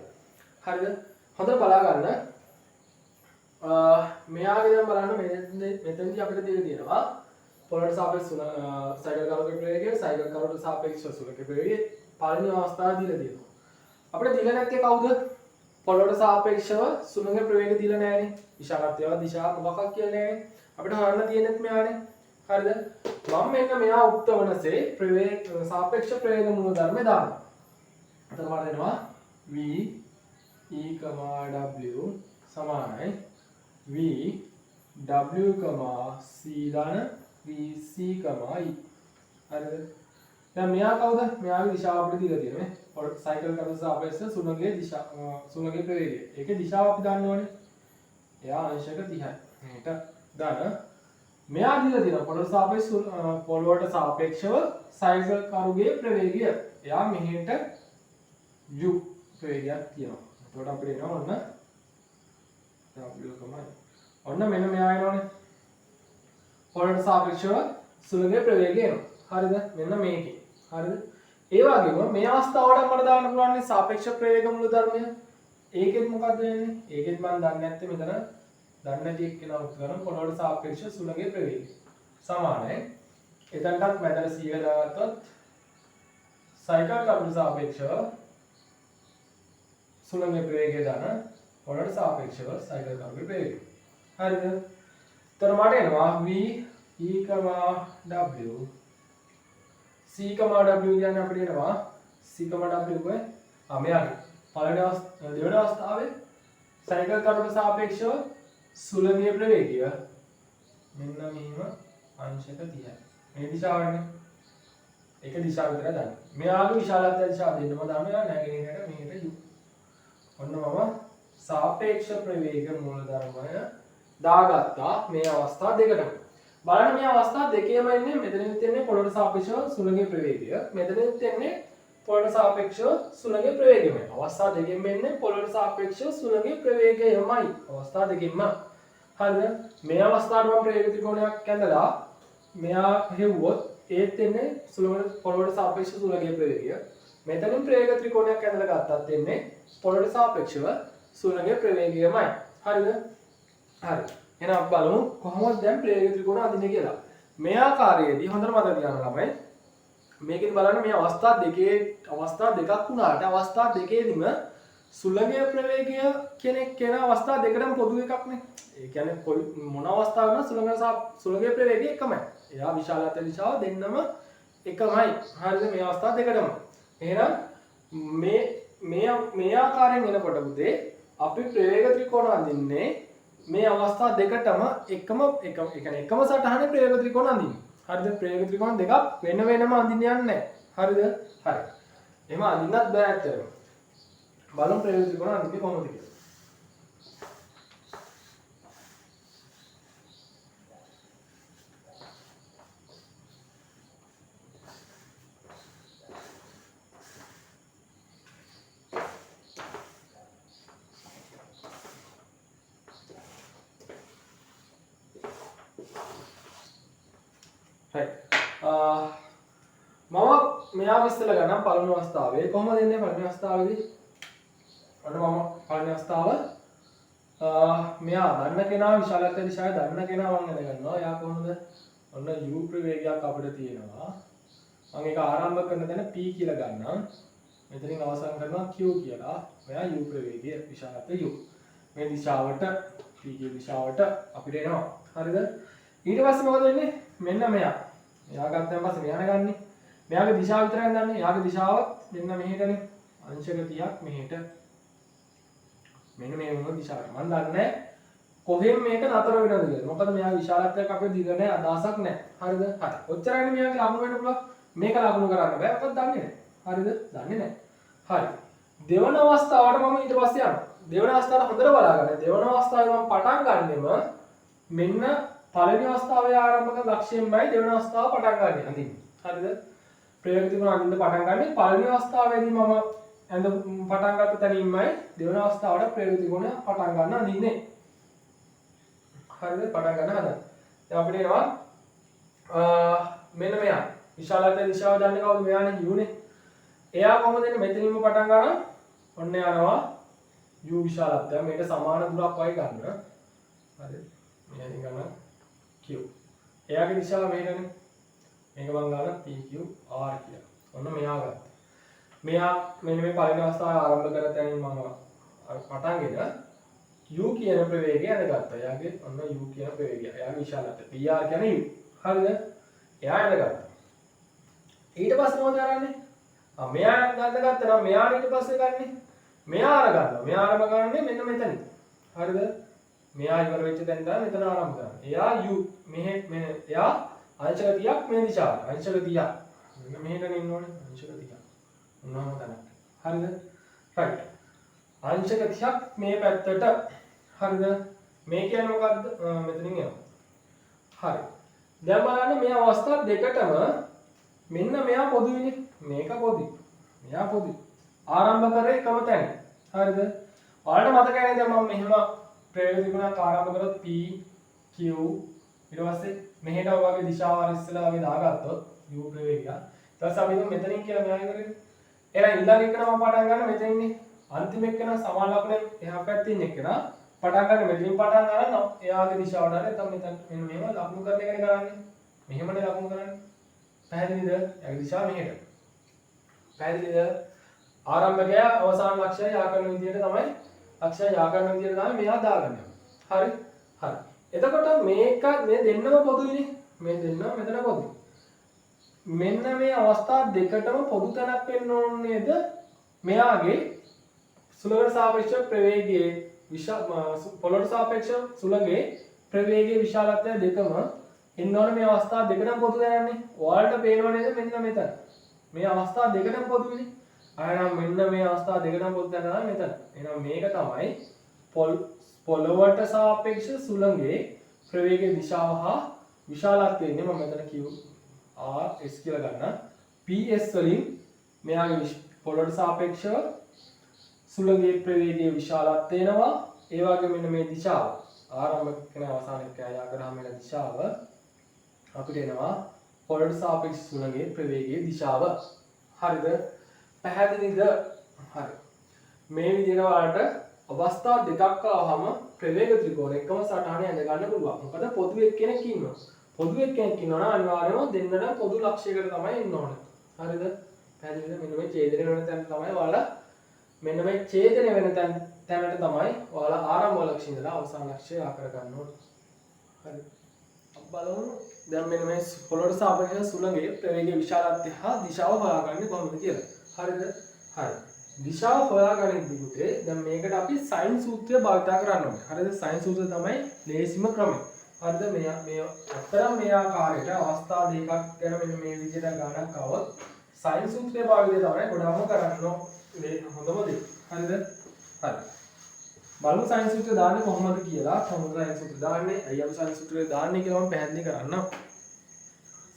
හරිද? හොඳට බලා ගන්න. මෙයාගේ දැන් බලන්න මෙතනදී අපිට දීලා තියෙනවා පොළොවට සාපේක්ෂව සයිකල් කරුගේ ප්‍රවේගය සයිකල් කරුට සාපේක්ෂව සුළඟේ ප්‍රවේගය පළවෙනි අවස්ථාවේ දීලා තියෙනවා. අපිට දීලා නැත්තේ කවුද? පොළොවට සාපේක්ෂව සුළඟේ ප්‍රවේගය දීලා නැහැනේ. විශාලත්වය දිශා මොකක්ද කියලා නැහැනේ. අපිට හොයන්න තියෙනෙත් මෙයානේ. හරිද? මම මෙන්න මෙයා උක්තවනසේ ප්‍රවේග සාපේක්ෂ ප්‍රවේග මූල ධර්මය දානවා. එතකොට මට දෙනවා v e, w සමානයි v w, c දාන v c, e. හරිද? දැන් මෙයා කවුද? මෙයාගේ දිශාව අපිට දීලා තියෙනවා නේ. සයිකල් කරුට සාපේක්ෂව සුළඟේ දිශා සුළඟේ ප්‍රවේගය. ඒකේ දිශාව අපි දන්නවනේ. එයා අංශක 30යි. මේක දාන මෙයා දීලා තියෙනවා පොළොවට සාපේක්ෂව සයිකල් කරුගේ ප්‍රවේගය. එයා මෙහෙට u ප්‍රවේගයක් තියෙනවා. එතකොට අපිට එනවා ඔන්න w, ඔන්න මෙන්න මෙයා එනවනේ. පොළොවට සාපේක්ෂව සුළඟේ ප්‍රවේගය එනවා. හරිද? මෙන්න මේකේ. හරිද? ඒ වගේම මේ අවස්ථාවට මම දාන්න පුළුවන් සාපේක්ෂ ප්‍රවේග මූල ධර්මය. ඒකෙත් මොකද්ද වෙන්නේ? ඒකෙත් මම දන්නේ නැත්තේ මෙතන දන්නේ නැති එක්කෙනා උත්තරන පොළොවට සාපේක්ෂ සුළඟේ ප්‍රවේගය සමානයි. එතනටත් මැදට 100 දාගත්තොත් සයිකල් කරුට සාපේක්ෂව සුළඟේ ප්‍රවේගය දාන පොළොවට සාපේක්ෂව සයිකල් කරුගේ ප්‍රවේගය. හරිද? එතන මට එනවා v e, w c, w කියන්නේ අපිට එනවා c, w කොයි? මෙයාගේ දෙවන අවස්ථාවේ සයිකල් කරුට සාපේක්ෂව සුළඟේ ප්‍රවේගය මෙන්න මෙහිම අංශක 30යි. මේ දිශාවනේ. ඒක දිශාව විතරයි දාන්නේ. මෙයාගේ විශාලත්වය දිශාව දෙන්නම දානවා නැගෙනහිරට මෙහෙට u. ඔන්න මම සාපේක්ෂ ප්‍රවේග මූල ධර්මය දාගත්තා මේ අවස්ථා දෙකටම. බලන්න මේ අවස්ථා දෙකේම ඉන්නේ මෙතනින් තියෙන්නේ පොළොවට සාපේක්ෂව සුළඟේ ප්‍රවේගය. මෙතනින් තියෙන්නේ පොළොවට සාපේක්ෂව සුළඟේ ප්‍රවේගයමයි. අවස්ථා දෙකෙන්ම ඉන්නේ පොළොවට සාපේක්ෂව සුළඟේ ප්‍රවේගයමයි. අවස්ථා දෙකෙන්ම. හරිද? මේ අවස්ථාවට මම ප්‍රවේග ත්‍රිකෝණයක් ඇඳලා මෙයා හෙව්වොත් ඒත් එන්නේ පොළොවට සාපේක්ෂව සුළඟේ ප්‍රවේගය. මෙතනින් ප්‍රවේග ත්‍රිකෝණයක් ඇඳලා ගත්තත් එන්නේ පොළොවට සාපේක්ෂව සුළඟේ ප්‍රවේගයමයි. හරිද? හරි. එහෙනම් බලමු කොහොමද දැන් ප්‍රවේග ත්‍රිකෝණ අඳින්නේ කියලා. මේ ආකාරයේදී හොඳට මතක තියාගන්න ළමයි. මේකෙන් බලන්න මේ අවස්ථා දෙකක් වුණාට අවස්ථා දෙකේදීම සුළඟේ ප්‍රවේගය කියන අවස්ථා දෙකටම පොදු එකක් නේ. ඒ කියන්නේ මොන අවස්ථාවක සුළඟේ ප්‍රවේගය එකමයි. එයා විශාලත්ව දිශාව දෙන්නම එකමයි. හරිද? මේ අවස්ථා දෙකටම. එහෙනම් මේ ආකාරයෙන් එනකොට පුතේ අපි ප්‍රවේග ත්‍රිකෝණ අඳින්නේ මේ අවස්ථා දෙකටම එකම සටහනේ ප්‍රවේග ත්‍රිකෝණ අඳින්නේ. හරිද? ප්‍රවේග ත්‍රිකෝණ දෙකක් වෙන වෙනම අඳින්න යන්නේ නැහැ. හරිද? හරි. එහෙම අඳින්නත් බෑ ඇත්තටම. බලමු ප්‍රවේග ත්‍රිකෝණ අඳින්නේ කොහොමද කියලා. මම මෙයා විශ්ල ගන්න පළවෙනි අවස්ථාවේ කොහොමද දෙන්නේ පළවෙනි අවස්ථාවේදී අන්න මම පළවෙනි අවස්ථාව මෙයා දන්න කෙනා විශාලත්ව දිශාවේ දන්න කෙනා මම දැනගන්නවා එයා කොහොමද ඔන්න u ප්‍රවේගයක් අපිට තියෙනවා මම ඒක ආරම්භ කරන තැන p කියලා ගන්නම් මෙතනින් අවසන් කරනවා q කියලා ඔයා u ප්‍රවේගය විශාලත්ව u මේ දිශාවට p කියන දිශාවට අපිට එනවා හරිද ඊට පස්සේ මොකද වෙන්නේ මෙන්න මෙයා ගත්තන් පස්සේ මෙයාන ගන්නේ මෙයාගේ දිශාව විතරයි දන්නේ. එයාගේ දිශාව දෙන්න මෙහෙටනේ. අංශක 30ක් මෙහෙට. මෙන්න මේ වුණ දිශාව. මම දන්නේ කොහෙන් මේක නතර වෙනවද කියලා. මොකද මෙයා විශාලත්වයක් අපේ දිග නැහැ, අදහසක් නැහැ. හරිද? හරි. ඔච්චරයිනේ මෙයාගේ ලකුණු වෙන්න පුළුවන්. මේක ලකුණු කරන්න බෑ. මොකද දන්නේ නැහැ. හරිද? දන්නේ නැහැ. හරි. දෙවන අවස්ථාවට මම ඊට පස්සේ යනවා. දෙවන අවස්ථාවට හොඳට බලාගන්න. දෙවන අවස්ථාවේ මම පටන් ගන්නෙම මෙන්න පළවෙනි අවස්ථාවේ ආරම්භක ලක්ෂයෙන්මයි දෙවන අවස්ථාව පටන් ගන්න. අඳින්න. හරිද? ප්‍රවේග ත්‍රිකෝණ අඳින්න පටන් ගන්නේ පළවෙනි අවස්ථාවේදී මම ඇඳ පටන් ගත්ත තැනින්මයි දෙවන අවස්ථාවට ප්‍රවේග ත්‍රිකෝණය පටන් ගන්න අඳින්නේ. හරිද? පටන් ගන්න හදන්න. දැන් අපිට එනවා මෙන්න මෙයා. විශාලත්ව දිශාව දන්නේ කවුද? මෙයානේ u නේ. එයා කොහොමද එන්නේ? මෙතනින්ම පටන් ගන්න. ඔන්න යනවා u විශාලත්වය. මේකට සමාන දුරක් වයි ගන්න. හරිද? මෙහෙන් ගන්න q. එයාගේ දිශාව මේකනේ. මේක මම ගන්න PQR කියලා. ඔන්න මෙයා ගත්තා. මෙයා මෙන්න මේ පළවෙනි අවස්ථාවේ ආරම්භ කර තැනින් මම පටන්ගෙන U කියන ප්‍රවේගය අඳගත්තා. එයාගේ ඔන්න U කියන ප්‍රවේගය. එයාගේ විශාලත්වය PR කියන්නේ U. හරිද? එයා අඳගත්තා. ඊට පස්සේ මොකද කරන්නේ? මෙයා අඳගත්තා නම් මෙයා ඊට පස්සේ ගන්නෙ. මෙයා අරගන්නවා. මෙයා ආරම්භ කරන්නේ මෙන්න මෙතනින්. හරිද? මෙයා ඉවර වෙච්ච තැන ඉඳන් මෙතන ආරම්භ කරනවා. එයා U එයා अंश 30ක් මේ දිශාවට अंश 30ක් මෙන්න මෙහෙටනේ ඉන්න ඕනේ अंश 30ක් උනහම තමයි හරිද රයිට් अंश 30ක් මේ පැත්තට හරිද මේ කියන්නේ මොකද්ද මෙතනින් එනවා හරි දැන් බලන්න මේ අවස්ථා දෙකටම මෙන්න මෙයා පොදුයිනේ මේක පොදුයි මෙයා පොදුයි ආරම්භ කරේ එකම තැන හරිද ඔයාලට මතකයි නේද මම මෙහෙම ප්‍රවේග ත්‍රිකෝණයක් ආරම්භ කරොත් p q ඊට පස්සේ මෙහෙට වගේ දිශාව අර ඉස්සලා වගේ දාගත්තොත් u ප්‍රවේගය. ඊට පස්සේ අපි මෙතනින් කියලා මෙහා ඉවරනේ. එහෙනම් ඊළඟ එක නම් පටන් ගන්න මෙතන ඉන්නේ. අන්තිම එක නම් සමාන ලකුණේ එහා පැත්තේ ඉන්න එක නා පටන් ගන්න මෙතනින් පටන් ගන්න එයාගේ දිශාවට හරි නැත්නම් මෙතන මෙන්න මෙහෙම ලකුණු කරන එකනේ කරන්නේ. මෙහෙමනේ ලකුණු කරන්නේ. පැහැදිලිද? එයාගේ දිශාව මෙහෙට. පැහැදිලිද? ආරම්භකය අවසාන ලක්ෂ්‍යය යා කරන විදිහට තමයි ලක්ෂ්‍යය යා කරන විදිහට තමයි මෙයා දාගන්නේ. හරි? හරි. එතකොට මේක මේ දෙන්නම පොදුයිනේ මේ දෙන්නම මෙතන පොදුයි මෙන්න මේ අවස්ථා දෙකටම පොදු තැනක් වෙන්න ඕනේ නේද මෙයාගේ සුළඟට සාපේක්ෂ ප්‍රවේගයේ පොළොවට සාපේක්ෂ සුළඟේ ප්‍රවේගයේ විශාලත්වය දෙකම එන්න ඕනේ මේ අවස්ථා දෙකටම පොදු තැනන්නේ ඔයාලට පේනව නේද මෙන්න මෙතන මේ අවස්ථා දෙකටම පොදුයිනේ එහෙනම් මෙන්න මේ අවස්ථා දෙකටම පොදු තැන තමයි මෙතන එහෙනම් මේක තමයි පොළොවට සාපේක්ෂ සුළඟේ ප්‍රවේගයේ දිශාව හා විශාලත්වය ඉන්නේ මම මෙතන QRS කියලා ගන්න. PS වලින් මෙයාගේ පොළොවට සාපේක්ෂව සුළඟේ ප්‍රවේගයේ විශාලත්වය වෙනවා. ඒ වගේම මෙන්න මේ දිශාව ආරම්භක කරන අවසාන එක යාග්‍රහම වෙන දිශාව අපිට එනවා පොළොවට සාපේක්ෂ සුළඟේ ප්‍රවේගයේ දිශාව. හරිද? පැහැදිලිද? හරි. මේ විදිහට වලට අවස්ථා දෙකක් ආවම ප්‍රවේග ත්‍රිකෝණ එකම සටහනේ ඇඳ ගන්න පුළුවන්. මොකද පොදු එක්කෙනෙක් ඉන්නවා. පොදු එක්කෙනෙක් ඉන්නවා නම් අනිවාර්යයෙන්ම දෙන්නට පොදු ලක්ෂයකට තමයි ඉන්න ඕනේ. හරිද? පැහැදිලිද? මෙන්න මේ ඡේදනය වෙන තැන තමයි ඔයාලා මෙන්න මේ ඡේදනය වෙන තැනට තමයි ඔයාලා ආරම්භ ලක්ෂය ඉඳලා අවසාන ලක්ෂය ආකර ගන්න ඕනේ. හරි. බලමු දැන් මෙන්න මේ පොළොවට සාපේක්ෂව සුළඟේ ප්‍රවේගයේ විශාලත්වය හා දිශාව හොයාගන්නේ කොහොමද කියලා. හරිද? හරි. දිශාව හොයාගන්නේ පුතේ දැන් මේකට අපි සයින් සූත්‍රය භාවිත කරන්න ඕනේ. හරිද? සයින් සූත්‍රය තමයි ලේසිම ක්‍රමය. හරිද? මේ අතරම මේ ආකාරයට අවස්ථා දෙකක් ගැන මෙන්න මේ විදිහට ගණනක් આવොත් සයින් සූත්‍රය භාවිතය තමයි ගොඩාක්ම කරන්න ඕනේ හොඳම දේ. හරිද? හරි. බලමු සයින් සූත්‍රය දාන්නේ කොහොමද කියලා. කොහොමද සයින් සූත්‍රය දාන්නේ? අයියා අපි සයින් සූත්‍රය දාන්නේ කියලා මම පැහැදිලි කරන්නම්.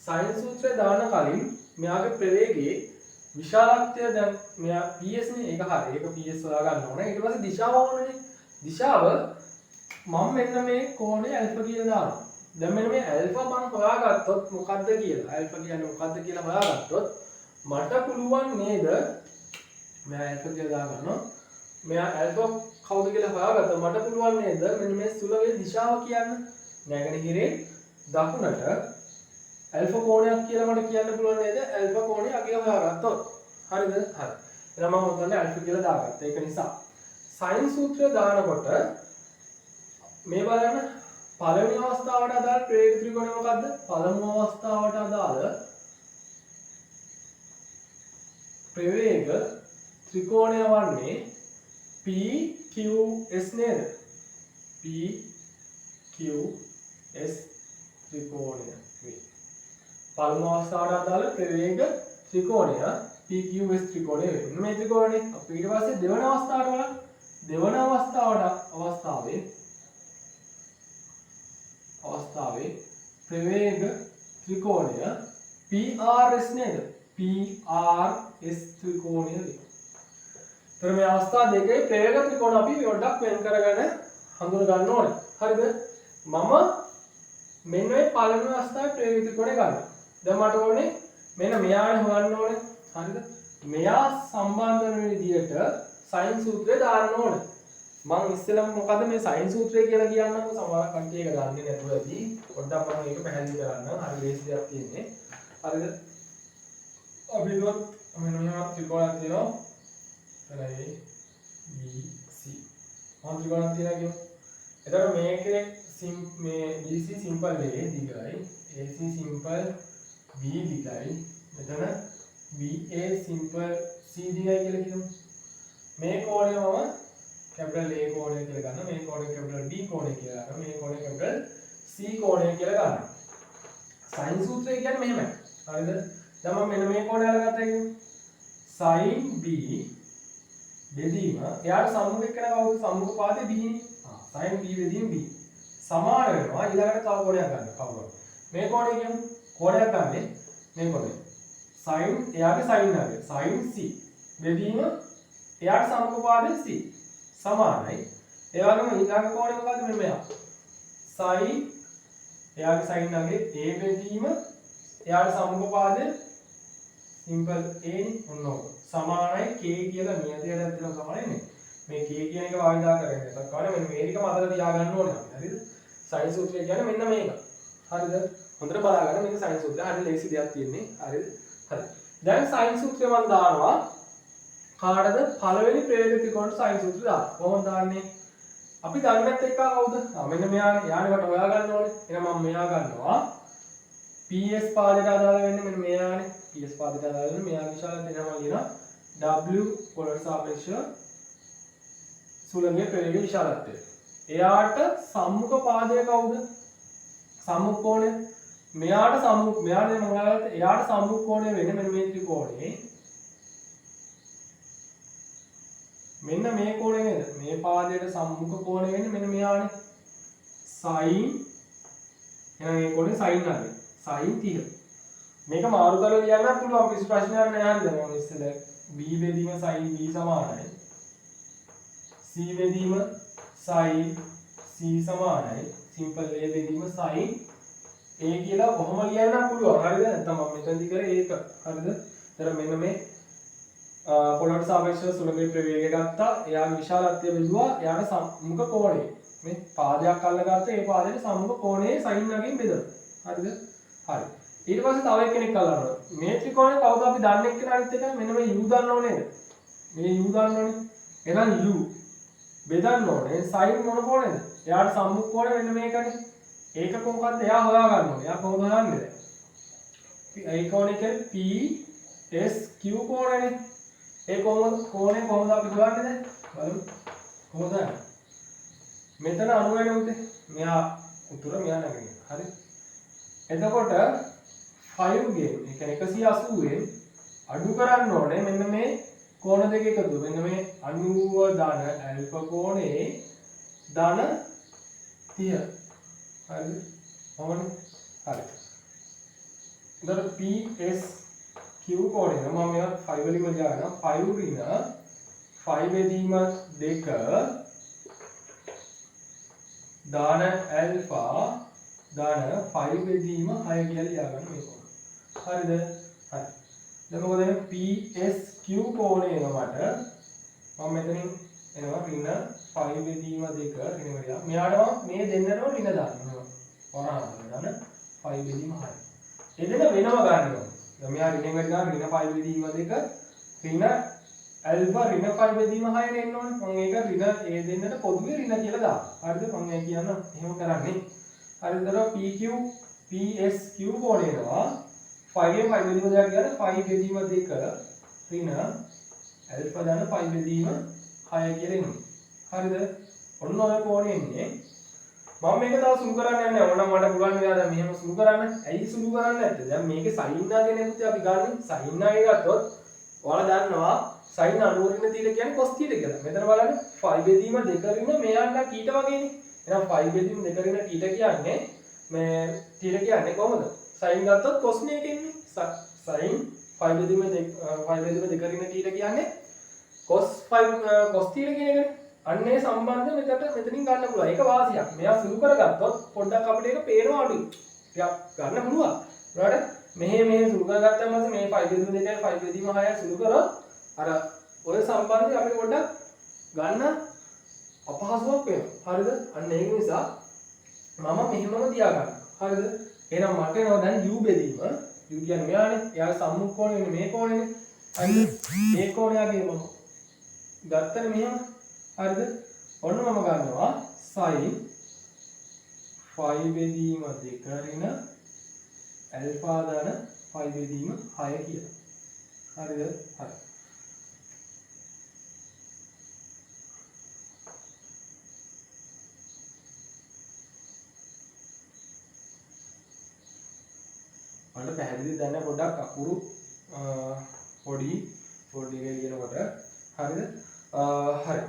සයින් සූත්‍රය දාන කලින් මෙයාගේ ප්‍රවේගයේ විශාලත්වය දැන් මෙයා PS නේ ඒක හරි. ඒක PS හොයා ගන්න ඕනේ. ඊට පස්සේ දිශාව ඕනනේ. දිශාව මම මෙන්න මේ කෝණය ඇල්ෆා කියලා දානවා. දැන් මෙන්න මේ ඇල්ෆා මම හොයාගත්තොත් මොකද්ද කියලා. ඇල්ෆා කියන්නේ මොකද්ද කියලා හොයාගත්තොත් මට පුළුවන් නේද මෙයා ඇල්ෆා කියලා දාගන්නවා. මෙයා ඇල්ෆා කවුද කියලා හොයාගත්තා මට පුළුවන් නේද මෙන්න මේ සුළඟේ දිශාව කියන්න. නැගෙනහිරේ දකුණට ඇල්ෆා කෝණයක් කියලා මට කියන්න පුළුවන් නේද? ඇල්ෆා කෝණය අගය හොයාගත්තොත්. හරිද? හරි. එහෙනම් මම උතන්නේ ඇල්ෆා කියලා දාගත්තා. ඒක නිසා සයින් සූත්‍රය දානකොට මේ බලන්න පළවෙනි අවස්ථාවට අදාළ ප්‍රවේග ත්‍රිකෝණය මොකද්ද? පළමු අවස්ථාවට අදාළ ප්‍රවේග ත්‍රිකෝණය වන්නේ PQS නේද? PQS ත්‍රිකෝණය වේ. පළමු අවස්ථාවට අදාළ ප්‍රවේග ත්‍රිකෝණය PQS ත්‍රිකෝණය වේ. මේ ත්‍රිකෝණය අපි ඊට පස්සේ දෙවන අවස්ථාවට බලන්න. දෙවන අවස්ථාවේ ප්‍රවේග ත්‍රිකෝණය PRS නේද? PRS ත්‍රිකෝණය වේ. තර මේ අවස්ථා දෙකේ ප්‍රවේග ත්‍රිකෝණ අපි පොඩ්ඩක් වෙන් කරගෙන හඳුන ගන්න ඕනේ. හරිද? මම මෙන්න මේ පළවෙනි අවස්ථාවේ ප්‍රවේග ත්‍රිකෝණය ගන්නවා. දැන් මට ඕනේ මෙන්න මෙයාට හොයන්න ඕනේ. හරිද? මෙයා සම්බන්ධ වෙන විදියට සයින් සූත්‍රය දාන්න ඕනේ. මම ඉස්සෙල්ලම මොකද මේ සයින් සූත්‍රය කියලා කියන්නකො සමහර කට්ටිය ඒක දන්නේ නැතුව ඇති. පොඩ්ඩක් මම මේක පැහැදිලි කරන්න. හරි ලේසි දෙයක් තියෙන්නේ. හරිද? අපි දුවත් මෙන්න මෙහෙම ත්‍රිකෝණයක් තියෙනවා. එතනයි BC. මොන ත්‍රිකෝණයක් තියෙනවා කියමු. එතකොට මේකේ මේ BC simple A දිගයි. AC simple B දිගයි. මෙතන BA සිම්පල් C දිගයි කියලා කියමු. මේ කෝණය මම කැපිටල් A කෝණය කියලා ගන්න. මේ කෝණය කැපිටල් B කෝණය කියලා ගන්න. මේ කෝණය කැපිටල් C කෝණය කියලා ගන්න. සයින් සූත්‍රය කියන්නේ මෙහෙමයි. හරිද? දැන් මම මෙන්න මේ කෝණය අරගත්තා කියමු. sin B බෙදීම එයාට සම්මුඛ එක්කන කවුද? සම්මුඛ පාදේ B නේ. sin B බෙදීම B සමාන වෙනවා. ඊළඟට තව කෝණයක් ගන්න කවුරුද? මේ කෝණය කියමු. කෝණයක් ගන්නෙ මේ කෝණය. sin එයාගේ sin ආගේ sin C බෙදීම එයාට සම්මුඛ පාදේ C සමානයි. ඒ වගේම ඊළඟ කෝණය මොකද්ද? මෙන්න මෙයා. sin එයාගේ sin ආගේ A බෙදීම එයාට සම්මුඛ පාදේ සිම්පල් A නේ. ඔන්න ඔක. සමානයි k කියලා නියතයට ඇත්තටම සමානයි නේ. මේ k කියන එක භාවිතා කරගෙන ඉස්සක් කාලේ මෙන්න මේක මතක තියාගන්න ඕනේ අපි. හරිද? සයින් සූත්‍රය කියන්නේ මෙන්න මේක. හරිද? හොඳට බලාගන්න මේක සයින් සූත්‍රය. හරි ලේසි දෙයක් තියෙන්නේ. හරිද? හරි. දැන් සයින් සූත්‍රය මම දානවා කාටද? පළවෙනි ප්‍රවේග ත්‍රිකෝණයට සයින් සූත්‍රය දාන්න. කොහොමද දාන්නේ? අපි දන්නත් එක්ක කවුද? මෙන්න මෙයානේ. යානේ වට හොයා ගන්න ඕනේ. එහෙනම් මම මෙයා ගන්නවා. PS පාදයට අදාළ වෙන්නේ මෙන්න මෙයානේ. PS පාදයට අදාළ වෙන්නේ මෙයා විශාලත්වය දෙනවා කියනවා. W පොළොවට සාපේක්ෂව සුළඟේ ප්‍රවේග විශාලත්වය. එයාට සම්මුඛ පාදය කවුද? සම්මුඛ කෝණය. මෙයාට සම්මුඛ කෝණය වෙන්නේ මෙන්න මේ ත්‍රිකෝණේ. මෙන්න මේ කෝණය නේද? මේ පාදයට සම්මුඛ කෝණය වෙන්නේ මෙන්න මෙයානේ. sin එහෙනම් මේ කොටේ sin අගය. sin 30. මේක මාරු කරලා ලියන්නත් පුළුවන් කිසි ප්‍රශ්නයක් නැහැ. හරිද? මම ඉස්සෙල්ලා b බෙදීම sin b සමානයි c බෙදීම sin c සමානයි simple a බෙදීම sin a කියලා කොහොම ලියන්න පුළුවන්. හරිද? නැත්නම් මම මෙතනදි කරේ ඒක. හරිද? ඒතර මෙන්න මේ පොළොවට සාපේක්ෂව සුළඟේ ප්‍රවේගය ගත්තා. එයාගේ විශාලත්වය බෙදුවා. එයාගේ සම්මුඛ කෝණය. මේ පාදයක් අල්ලගත්තා. ඒ පාදයේ සම්මුඛ කෝණයේ sin අගෙන් බෙදලා. හරිද? හරි. ඊට පස්සේ තව එක්කෙනෙක් අල්ලනවා. මේ ත්‍රිකෝණය කවුද අපි දන්නේ කියලා අනිත් එක මෙන්න මේ u දන්නව නේද? මේ u දන්නවනේ. එහෙනම් u බෙදන්න ඕනේ sin මොන කෝණයද? එයාට සම්මුඛ කෝණය මෙන්න මේකනේ. ඒක කොහොමද එයා හොයා ගන්න ඕනේ? එයා කොහොමද හොයන්නේ? ඒ කෝණය කියන්නේ PSQ කෝණයනේ. ඒ කෝණය කොහොමද අපි හොයන්නේ දැන්? බලමු. කොහොමද? මෙතන 90 වෙන උදේ. මෙයා උතුර මෙයා නැගෙන්නේ. හරි. එතකොට 5 ගෙන් ඒ කියන්නේ 180 ෙන් අඩු කරන්න ඕනේ මෙන්න මේ කෝණ දෙක එකතු. මෙන්න මේ 90 ධන ඇල්ෆා කෝණේ ධන 30. හරිද? කොහොමද? හරි. එතකොට PSQ කෝණය මම මේවා 5 වලින්ම ලියනවා. 5 ඍණ 5 බෙදීම 2 ධන ඇල්ෆා ධන 5 බෙදීම 6 කියලා ලියාගන්න මේක. හරිද? හරි. දැන් මොකද වෙන්නේ? PSQ කෝණය එනවා මට. මම මෙතනින් එනවා ඍණ 5 බෙදීම 2 ඍණ වලියා. මෙයාට මේ දෙන්නටම ඍණ දාන්න. වරහන් ධන 5 බෙදීම 6. ඒ දෙන්න වෙනම ගන්නවා. දැන් මෙයා ඍණ වෙන්න ගන්න ඍණ 5 බෙදීම 2 ඍණ ඇල්ෆා ඍණ 5 බෙදීම 6 නේ එන්න ඕනේ. මම ඒක ඍණ ඒ දෙන්නට පොදුවේ ඍණ කියලා දානවා. හරිද? මම ඒ කියන්න එහෙම කරන්නේ. හරිද? PQ PSQ කෝණය එනවා 5 ගෙන් 5 බෙදීම 2 කියන්නේ 5 බෙදීම 2 ඍණ ඇල්ෆා ධන 5 බෙදීම 6 කියලා එන්නේ. හරිද? ඔන්න ඔය කෝණය එන්නේ. මම මේක තව සුළු කරන්න යන්නේ නැහැ. ඕනනම් මට පුළුවන් වෙලා දැන් මෙහෙම සුළු කරන්න. ඇයි සුළු කරන්නේ නැත්තේ? දැන් මේකේ sin ආගෙන පුතේ අපි ගන්න. sin ආගේ ගත්තොත් ඔයාලා දන්නවා sin 90 ඍණ θ කියන්නේ cos θ කියලා. මෙතන බලන්න 5 බෙදීම 2 ඍණ මෙයාට θ වගේනේ. එහෙනම් 5 බෙදීම 2 ඍණ θ කියන්නේ මේ θ කියන්නේ කොහොමද? sin ගත්තොත් cos නේ එන්නේ. sin 5 බෙදීම 2 ඍණ θ කියන්නේ cos 5 cos θ කියන එකනේ. අන්න ඒ සම්බන්ධය මෙතනින් ගන්න පුළුවන්. ඒක වාසියක්. මෙයා සුළු කරගත්තොත් පොඩ්ඩක් අපිට ඒක පේනවා අඩුයි. ටිකක් ගන්න පුළුවන්. ඊළඟට මෙහෙ සුළු කරගත්තාම පස්සේ මේ 5 බෙදීම 2යි 5 බෙදීම 6යි සුළු කරොත් අර ඔය සම්බන්ධය අපිට පොඩ්ඩක් ගන්න අපහසුයක් වෙනවා. හරිද? අන්න ඒක නිසා මම මෙහෙමම තියාගන්නවා. හරිද? එහෙනම් මට එනවා දැන් u බෙදීම. u කියන්නේ මෙයානේ. එයාගේ සම්මුඛ කෝණය වෙන්නේ මේ කෝණයනේ. හරිද? මේ කෝණයගේ මම ගත්තනේ මෙහෙම. හරිද? ඔන්න මම ගන්නවා sin 5 බෙදීම 2 ඍණ ඇල්ෆා ධන 5 බෙදීම 6 කියලා. හරිද? හරි. මට පැහැදිලි දැන පොඩ්ඩක් අකුරු පොඩි එකේ කියනකොට හරිද? හරි.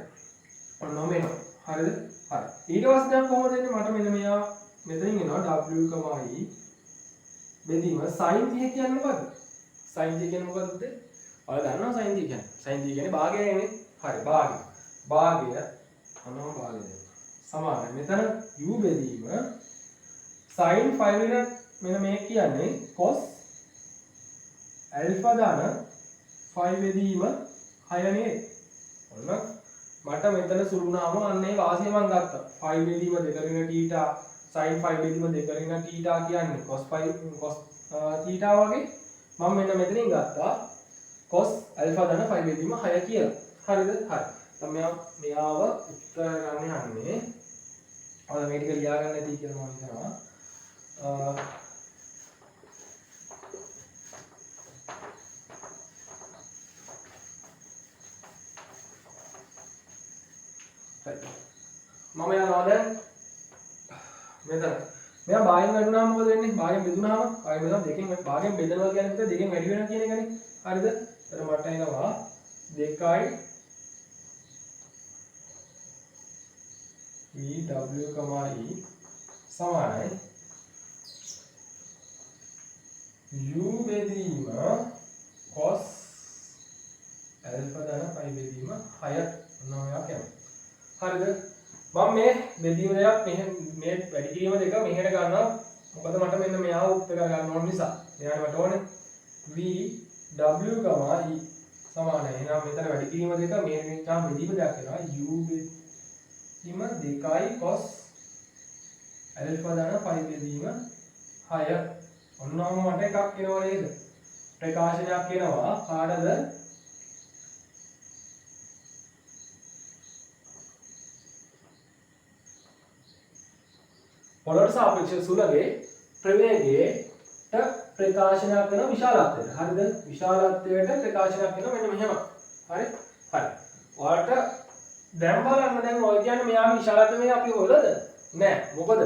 ඔන්න මෙන්න. හරිද? හරි. ඊට පස්සේ දැන් කොහොමද එන්නේ? මට මෙන්න මෙයා මෙතනින් එනවා w, e බෙදීම sin 30 කියන්නේ මොකද්ද? sin 30 කියන්නේ මොකද්ද පුතේ? ඔයාලා දන්නවා sin 30 කියන්නේ. sin 30 කියන්නේ භාගයනේ. හරි භාගය. භාගය අනෝ භාගය සමානයි. මෙතන u බෙදීම sin 5 වෙන මෙන්න මේක කියන්නේ cos alpha ධන 5 බෙදීම 6 නේද? ඔන්න මට මෙතන සුළු වුණාම අන්න ඒ වාසිය මම ගත්තා. 5 බෙදීම 2 ඍණ θ sin 5 බෙදීම 2 ඍණ θ කියන්නේ cos 5 cos θ වගේ මම මෙන්න මෙතනින් ගත්තා cos alpha ධන 5 බෙදීම 6 කියලා. හරිද? හරි. දැන් මෙයාව උත්තර ගන්න යන්නේ. ඔයාලා මේ ටික ලියා ගන්න ඇති කියලා මම හිතනවා. මම යනවා දැන් මෙතන. මෙයා භාගයෙන් වැඩුණාම මොකද වෙන්නේ? භාගයෙන් බෙදුණාම දෙකෙන් භාගයෙන් බෙදනවා කියන්නේ මොකද? දෙකෙන් වැඩි වෙනවා කියන එකනේ. හරිද? එතන මට එනවා 2යි v w, e සමානයි u බෙදීම cos alpha ධන pi බෙදීම 6 9ක් යනවා. හරිද? මම මේ බෙදීම දෙකක් මේ වැඩි කිරීම දෙක මෙහෙට ගන්නවා. මොකද මට මෙන්න මෙයාව උත් එක ගන්න ඕන නිසා. මෙයාට මට ඕනේ v w, e සමානයි. එහෙනම් මෙතන වැඩි කිරීම දෙක මේ නිකන් බෙදීම දෙකක් වෙනවා. u බෙදීම 2 cos alpha ධන pi බෙදීම 6. ඔන්නෝම මට එකක් එනවා නේද? ප්‍රකාශනයක් එනවා. කාටද? පොළොවට සාපේක්ෂව සුළගේ ප්‍රවේගයට ප්‍රකාශනයක් කරන විශාලත්වයට. හරිද? විශාලත්වයට ප්‍රකාශනයක් කරන මෙන්න මෙහෙම. හරි? හරි. ඔයාලට දැන් බලන්න දැන් ඔය කියන්නේ මෙයාගේ විශාලත්වය අපි හොයලාද? නෑ. මොකද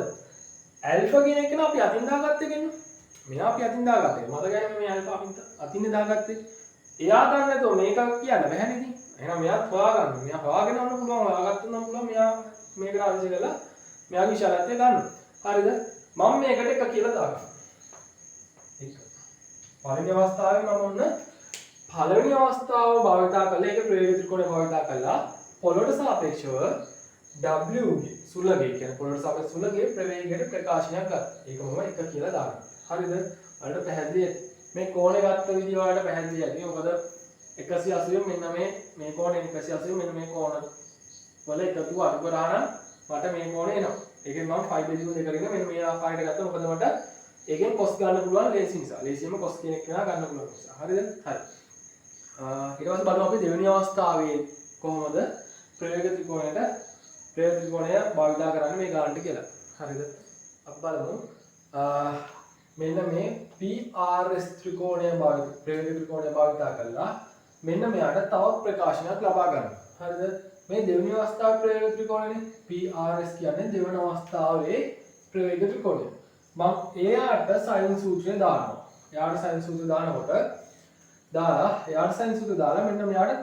ඇල්ෆා කියන එක නේ අපි අතින් දාගත්ත එකනේ. මෙයා අපි අතින් දාගත්ත එක. මතකයි මේ ඇල්ෆා අපි අතින් දාගත්තේ. එයා ගන්න නැතුව මේක කියන්න බැහැ නේද? එහෙනම් මෙයාත් හොයාගන්න. මෙයා හොයාගෙන යන්න පුළුවන්. හොයාගත්තොත් නම් පුළුවන් මෙයා මේකට ආවිෂ කරලා මෙයාගේ විශාලත්වය ගන්න. හරිද? මම මේකට එක කියලා දාගන්නවා. එක. පළවෙනි අවස්ථාවේ මම ඔන්න පළවෙනි අවස්ථාව භාවිතා කළා. ඒක ප්‍රවේග ත්‍රිකෝණය භාවිතා කළා. පොළොවට සාපේක්ෂව w ගේ සුළගේ කියන්නේ පොළොවට සාපේක්ෂ සුළගේ ප්‍රවේගයට ප්‍රකාශනයක් ගත්තා. ඒක මම එක කියලා දාගන්නවා. හරිද? ඔයාලට පැහැදිලි මේ කෝණය ගත්ත විදිය ඔයාලට පැහැදිලි ඇති. මොකද 180 මෙන්න මේ කෝණය 180 මෙන්න මේ කෝණ වල එකතුව අඩු කරා නම් මට මේ කෝණය එනවා. ඒකෙන් මම 5 බෙදීම දෙකකින් මෙන්න මේ ආකාරයට ගත්තා. මොකද මට ඒකෙන් cos ගන්න පුළුවන් ලේසි නිසා. ලේසියෙන්ම cos කියන එක ගන්න පුළුවන් නිසා. හරිද? හරි. ඊට පස්සේ බලමු අපි දෙවෙනි අවස්ථාවේ කොහොමද ප්‍රවේග ත්‍රිකෝණය භාවිතා කරන්නේ මේ ගානට කියලා. හරිද? අපි බලමු. මෙන්න මේ PRS ත්‍රිකෝණය ප්‍රවේග ත්‍රිකෝණය භාවිතා කළා. මෙන්න මෙයාට තවත් ප්‍රකාශනයක් ලබා ගන්න. හරිද? මේ දෙවෙනි අවස්ථාවේ ප්‍රවේග ත්‍රිකෝණයනේ PRS කියන්නේ දෙවෙනි අවස්ථාවේ ප්‍රවේග ත්‍රිකෝණය. මම එයාට sin සූත්‍රය දානවා. එයාට sin සූත්‍රය දානකොට එයාට sin සූත්‍රය දාලා මෙන්න මෙයාට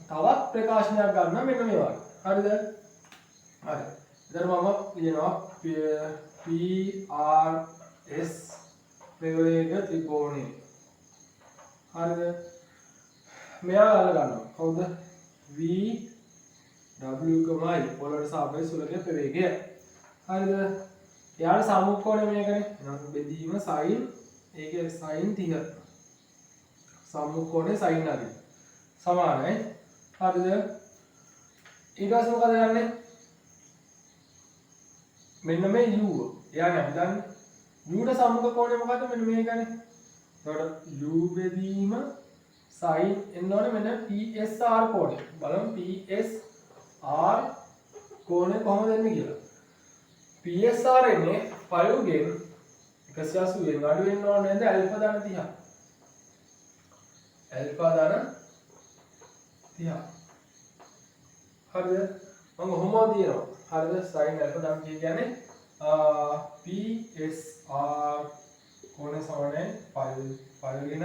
තවත් ප්‍රකාශනයක් ගන්න මෙන්න මේ වගේ. හරිද? හරි. ඊට මම කියනවා PRS ප්‍රවේග ත්‍රිකෝණය. හරිද? මෙයා අල්ල ගන්නවා. කවුද? v w ගමයි පොළොවට සාපේක්ෂ සුළගේ ප්‍රවේගය. හරිද? එයාට සම්මුඛ මේකනේ. එහෙනම් බෙදීම sin ඒකේ sin 30. සම්මුඛ කෝණය sin හරි. සමානයි. හරිද? ඊට පස්සේ මොකද කරන්නේ? මෙන්න මේ u. එයා නම් දන්නේ. u ට සම්මුඛ කෝණය මොකද්ද? මෙන්න මේකනේ. එතකොට u බෙදීම sin එන්න ඕනේ මෙන්න PSR කෝණය. බලමු PSR කෝණය කොහොමද එන්නේ කියලා. PSR එන්නේ 5 ගෙන් 180 ගෙන් අඩු වෙන්න ඕනේ නේද? ඇල්ෆා ධන 30. ඇල්ෆා ධන 30. හරිද? මම කොහොමද දිනනවා? හරිද? sin ඇල්ෆා ධන කියන්නේ PSR කෝණය සමානයි 5 ගෙන්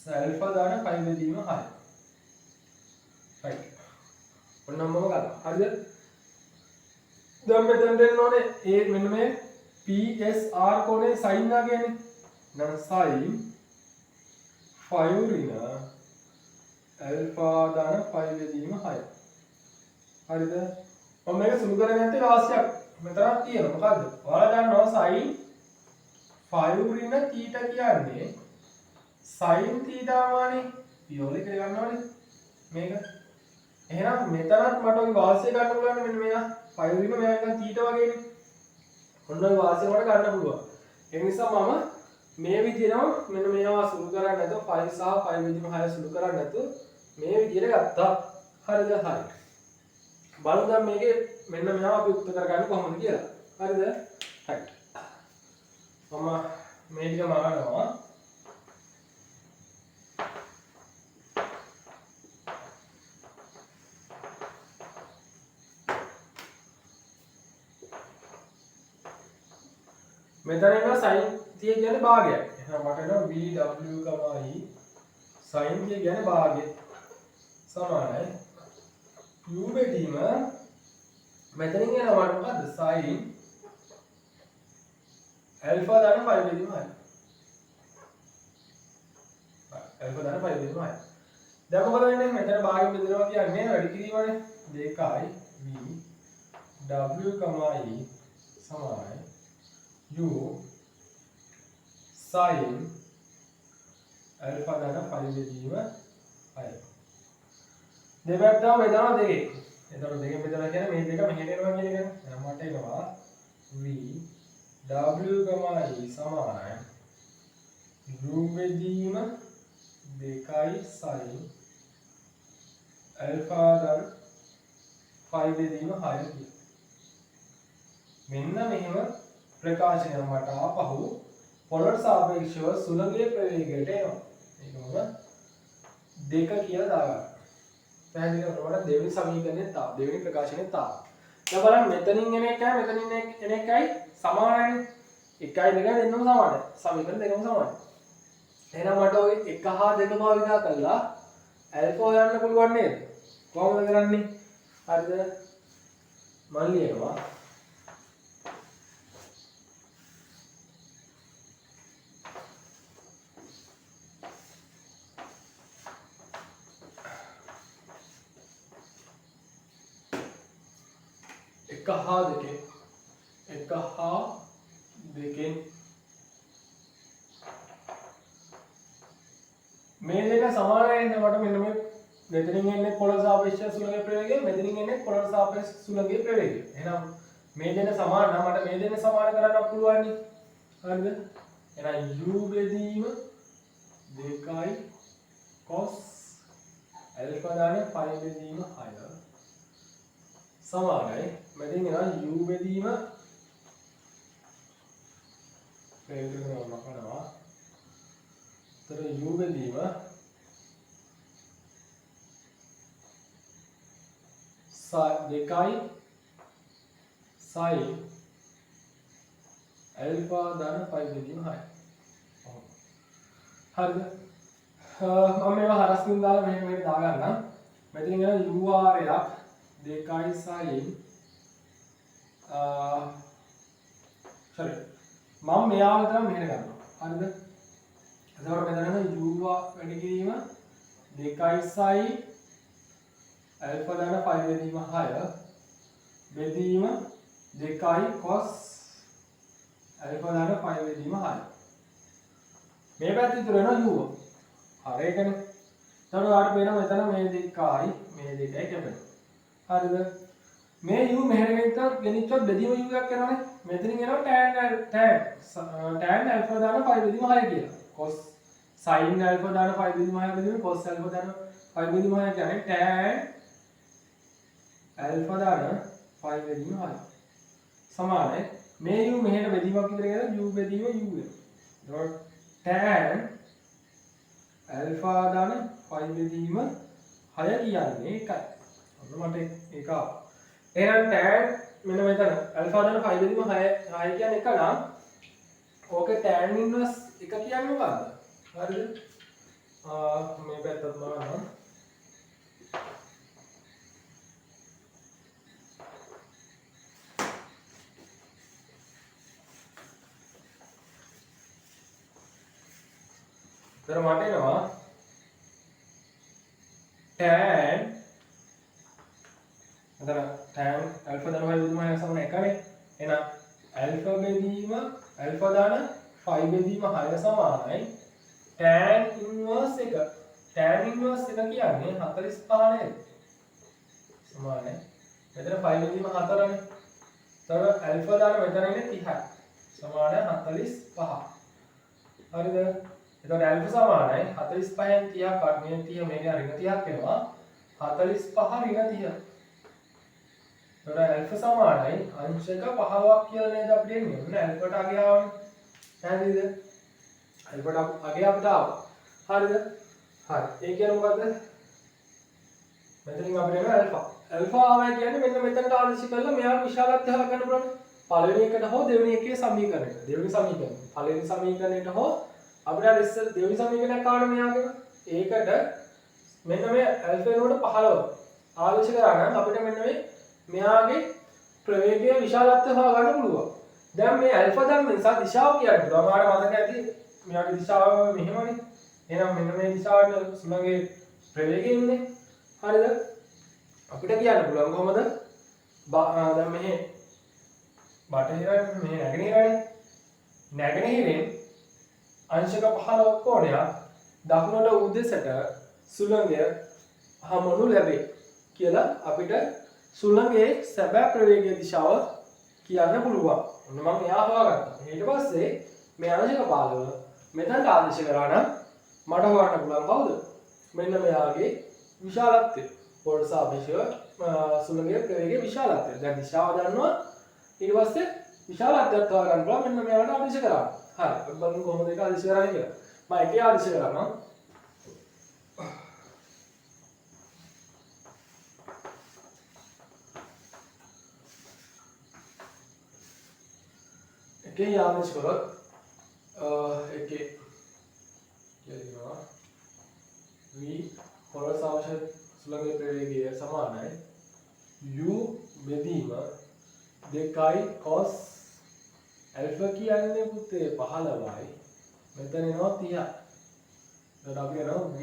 ඇල්ෆා ධන 5 බෙදීම 6. right. ඔන්න මම ගන්නවා. හරිද? දැන් මෙතන දෙන්න ඕනේ ඒ මෙන්න මේ PSR කෝණේ sin නා කියන්නේ. නම් sin 5 ඍණ ඇල්ෆා ධන 5 බෙදීම 6. හරිද? මම මේක සුළු කරගෙන යද්දී රහසක් මෙතනක් තියෙනවා. මොකද්ද? ඔයාලා දන්නවා sin 5 ඍණ θ කියන්නේ sin θ මානේ පියෝලේ කියලා ගන්නවනේ. මේක. එහෙනම් මෙතනත් මට ඔය වාසිය ගන්න පුළුවන් මෙන්න මෙයා 5 ඍණ මෙයා නිකන් θ වගේනේ. ඔන්න ඔය වාසිය මට ගන්න පුළුවන්. ඒ නිසා මම මේ විදිහටම මෙන්න මේවා සුළු කරන්නේ නැතුව 5 සහ 5 බෙදීම 6 සුළු කරන්නේ නැතුව මේ විදිහට ගත්තා. හරිද? හරි. බලමු දැන් මේකේ මෙන්න මෙයාව අපි උත්තර කරගන්නේ කොහොමද කියලා. හරිද? හරි. මම මේ ටික මානවා. මෙතන ඉන්න sin 30 කියන්නේ භාගයක්. එහෙනම් මට එනවා VW, sin 30 කියන්නේ භාගය. සමානයි. u බෙදීම මෙතනින් එනවා මට මොකද්ද? sin alpha ධන 5 බෙදීම හරි. ඇල්ෆා දාන 5 බෙදීම 6. දැන් මොකද වෙන්නේ? මෙතන භාගයෙන් බෙදනවා කියන්නේ වැඩි කිරීමනේ. 2යි v w, e සමානයි u sin ඇල්ෆා දාන 5 බෙදීම 6. දෙපැත්තම බෙදනවා දෙකේ. එතකොට දෙකෙන් බෙදලා කියන්නේ මේ දෙක මෙහෙට එනවා කියන එක. එහෙනම් මට එනවා v w, e සමානයි u බෙදීම 2යි sin ඇල්ෆා දාන 5 බෙදීම 6 කියලා. මෙන්න මෙහෙම ප්‍රකාශනය මට ආපහු පොළොට සාපේක්ෂව සුළඟේ ප්‍රවේගයට එනවා. ඒක මොකද? 2 කියලා දාගන්න. පැහැදිලි කරනකොට දෙවෙනි සමීකරණෙත් ආව. දෙවෙනි ප්‍රකාශනෙත් ආව. දැන් බලන්න මෙතනින් එන එකයි මෙතනින් එන එකයි සමානයිනේ. 1යි 2යි දෙන්නම සමානයි. සමීකරණ දෙකම සමානයි. එහෙනම් මට ඔය 1 හා 2 භාවිතා කරලා ඇල්ෆා හොයන්න පුළුවන් නේද? කොහොමද කරන්නේ? හරිද? මම ලියනවා එක හා දෙකෙන් මේ දෙක සමානයි නේද? මට මෙන්න මේ මෙතනින් එන්නේ පොළොට සාපේක්ෂ සුළඟේ ප්‍රවේගය, මෙතනින් එන්නේ පොළොට සාපේක්ෂ සුළඟේ ප්‍රවේගය. එහෙනම් මේ දෙක සමාන නම් මට මේ දෙක සමාන කරන්න පුළුවන් නේ. හරිද? එහෙනම් u බෙදීම 2යි cos ඇල්ෆා දාන 5 බෙදීම 6 සමානයි. මෙතෙන් එනවා u බෙදීම ප්‍රවේගය කරනවා. තර u බෙදීම 2යි sin ඇල්ෆා දාන 5 බෙදීම 6. හරිද? මම මේවා හරස්කින් දාලා මෙහෙම දාගන්නම්. මෙතනින් එන u ආරයක් 2යි sin sorry මම මෙයා විතර මෙහෙට ගන්නවා. හරිද? එතකොට මෙතන u වැඩි කිරීම 2යි sin ඇල්ෆා දාන 5 බෙදීම 6 බෙදීම 2යි cos ඇල්ෆා දාන 5 බෙදීම 6. මේ පැත්තේ ඉතුරු වෙනවා u. හරි ඒකනේ. එතකොට ඔයාලට පේනවා මෙතන මේ 2යි මේ 2යි කැපෙනවා. හරිද? මේ u මෙහෙට ගෙනිච්චොත් බෙදීම u එකක් එනවනේ. මෙතනින් එනවා tan ඇල්ෆා දාන 5 බෙදීම 6 කියලා. cos sin ඇල්ෆා දාන 5 බෙදීම 6 බෙදීම cos ඇල්ෆා දාන 5 බෙදීම 6 කියන්නේ tan ඇල්ෆා දාන 5 බෙදීම 6 සමානයි මේ u මෙහෙට බෙදීමක් විතර කියලා u බෙදීම u වෙනවා. tan ඇල්ෆා දාන 5 බෙදීම 6 කියන්නේ ඒකයි. ඔන්න මට ඒක ආවා. එහෙනම් tan මෙන්න මෙතන ඇල්ෆා දාන 5 බෙදීම 6 කියන්නේ එක නම් ඕකේ tan ඉන්වර්ස් එක කියන්නේ මොකද්ද? හරිද? මේ පැත්තත් බලන්න. तर මට එනවා tan අතන tan ඇල්ෆා දාන 5 බෙදීම 6 සමාන එකනේ. එහෙනම් ඇල්ෆා බෙදීම ඇල්ෆා දාන 5 බෙදීම 6 සමානයි tan ඉන්වර්ස් එක. tan ඉන්වර්ස් එක කියන්නේ 45 නේද? සමානයි. මෙතන 5 බෙදීම 4නේ. තව ඇල්ෆා දාන මෙතන ඉන්නේ 30යි. සමාන 45. හරිද? එතකොට ඇල්ෆා සමානයි 45න් 30ක් මේ 30 මේක ඍණ 30ක් වෙනවා 45 ඍණ 30. එතකොට ඇල්ෆා සමානයි අංශක 15ක් කියලා නේද අපිට එන්නේ. ඔන්න ඇල්ෆාට අගේ ආවනේ. හරිද? ඇල්ෆාට අගේ අපිට ආවා. හරිද? හරි. ඒ කියන්නේ මොකද්ද? මෙතනින් අපිට එනවා ඇල්ෆා. ඇල්ෆා ආවයි කියන්නේ මෙන්න මෙතනට ආදේශ කරලා මෙයාගේ විශාලත්වය හොයන්න පුළුවන්. පළවෙනි එකට හෝ දෙවෙනි එකේ සමීකරණයට. දෙවෙනි සමීකරණය. පළවෙනි සමීකරණයට හෝ අපිට ඉස්සෙල් දෙවෙනි සමීකරණයක් ආවනේ මෙයාගේ. ඒකට මෙන්න මේ ඇල්ෆා එනකොට 15 ආදේශ කරා නම් අපිට මෙන්න මේ මෙයාගේ ප්‍රවේගයේ විශාලත්වය හොයාගන්න පුළුවන්. දැන් මේ ඇල්ෆා දැන් නිසා දිශාව කියන්න පුළුවන්. ඔයාලට මතක ඇති මෙයාගේ දිශාව මෙහෙමනේ. එහෙනම් මෙන්න මේ දිශාවට සුළඟේ ප්‍රවේගය ඉන්නේ. හරිද? අපිට කියන්න පුළුවන් කොහොමද? දැන් මෙහි බටහිරට මෙහි නැගෙනහිරනේ. නැගෙනහිරෙන් අංශක 15 කෝණයක් දකුණට උදෙසට සුළඟය හමුණු ලැබේ කියලා අපිට සුළඟේ සැබෑ ප්‍රවේගයේ දිශාව කියන්න පුළුවන්. ඔන්න මම එයා හොයාගත්තා. ඊට පස්සේ මේ අංශක 15 මෙතනට ආදේශ කරා නම් මට හොයන්න පුළුවන් කවුද? මෙන්න මෙයාගේ විශාලත්වය. පොළට සාපේක්ෂව සුළඟේ ප්‍රවේගයේ විශාලත්වය. දැන් දිශාව දන්නවා. ඊට පස්සේ විශාලත්වයත් හොයාගන්න පුළුවන්. මෙන්න මෙයාට ආදේශ කරා. හරි. අපි බලමු කොහොමද ඒක ආදේශ කරන්නේ කියලා. මම ඒකේ ආදේශ කරනවා. ඒකේ ආදේශ කරොත් ඒකේ කියනවා v පොළොස් අවශ්‍ය සුළඟේ ප්‍රවේගය සමානයි u බෙදීම 2i cos alpha කියන්නේ පුතේ 15යි මෙතන එනවා 30යි. එතකොට අපි කරනවා v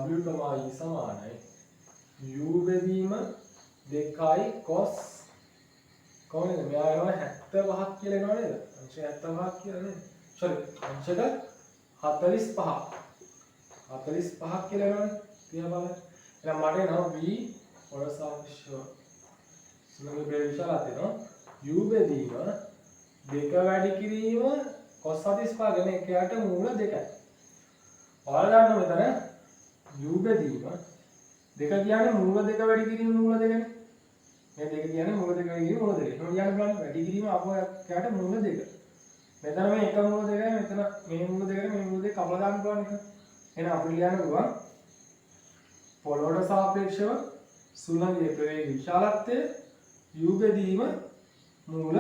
w ප්‍රමාණය සමානයි u බෙදීම 2i cos කොහොමද මෙයා එනවා 75ක් කියලා එනවා නේද? අංශ 75ක් කියලා නේද? sorry අංශක 45ක් 45ක් කියලා එනවනේ. තියා බලන්න. එහෙනම් මට එනවා v පොළොස් අවශ්‍ය සුළඟේ ප්‍රවේගය විශාලත්වය එනවා u බෙදීම 2 වැඩි කිරීම cos 45 ගැන එකයට මූල 2යි. ඔයාලා දන්නවා මෙතන u බෙදීම 2 කියන්නේ මූල 2 වැඩි කිරීම මූල 2නේ. මේ 2 කියන්නේ මූල 2 වැඩි කිරීම මූල 2. එහෙනම් කියන්න බලන්න වැඩි කිරීම අපෝ එකයට මූල 2. මෙතන මේ එක මූල 2යි මෙතන මේ මූල 2යි මේ මූල 2 කපලා දාන්න පුළුවන් එක. එහෙනම් අපිට ලියන්න පුළුවන් පොළොවට සාපේක්ෂව සුළඟේ ප්‍රවේග විශාලත්වය u බෙදීම මූල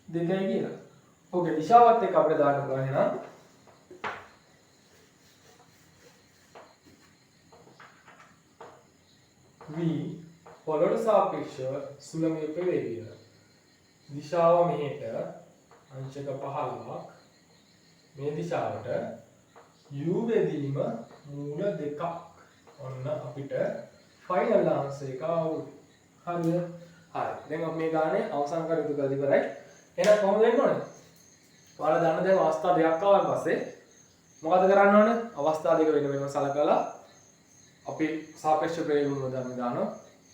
2යි කියලා. ඕකේ දිශාවත් එක්ක අපිට දාන්න පුළුවන් එහෙනම් v පොළොවට සාපේක්ෂව සුළඟේ ප්‍රවේගය දිශාව මෙහෙට අංශක 15ක් මේ දිශාවට u බෙදීම මූල 2ක්. ඔන්න අපිට ෆයිනල් ආන්සර් එක අවුල්. හරිද? හරි. දැන් අපි මේ ගානේ අවසන් කර යුතු කල් ඉවරයි. එහෙනම් කොහොමද වෙන්න ඕනේ? ඔයාලා දන්න දැන් අවස්ථා දෙකක් ආවන් පස්සේ මොකද කරන්න ඕනේ? අවස්ථා දෙක වෙන වෙනම සලකලා අපි සාපේක්ෂ ප්‍රවේග මුලදම දානවා.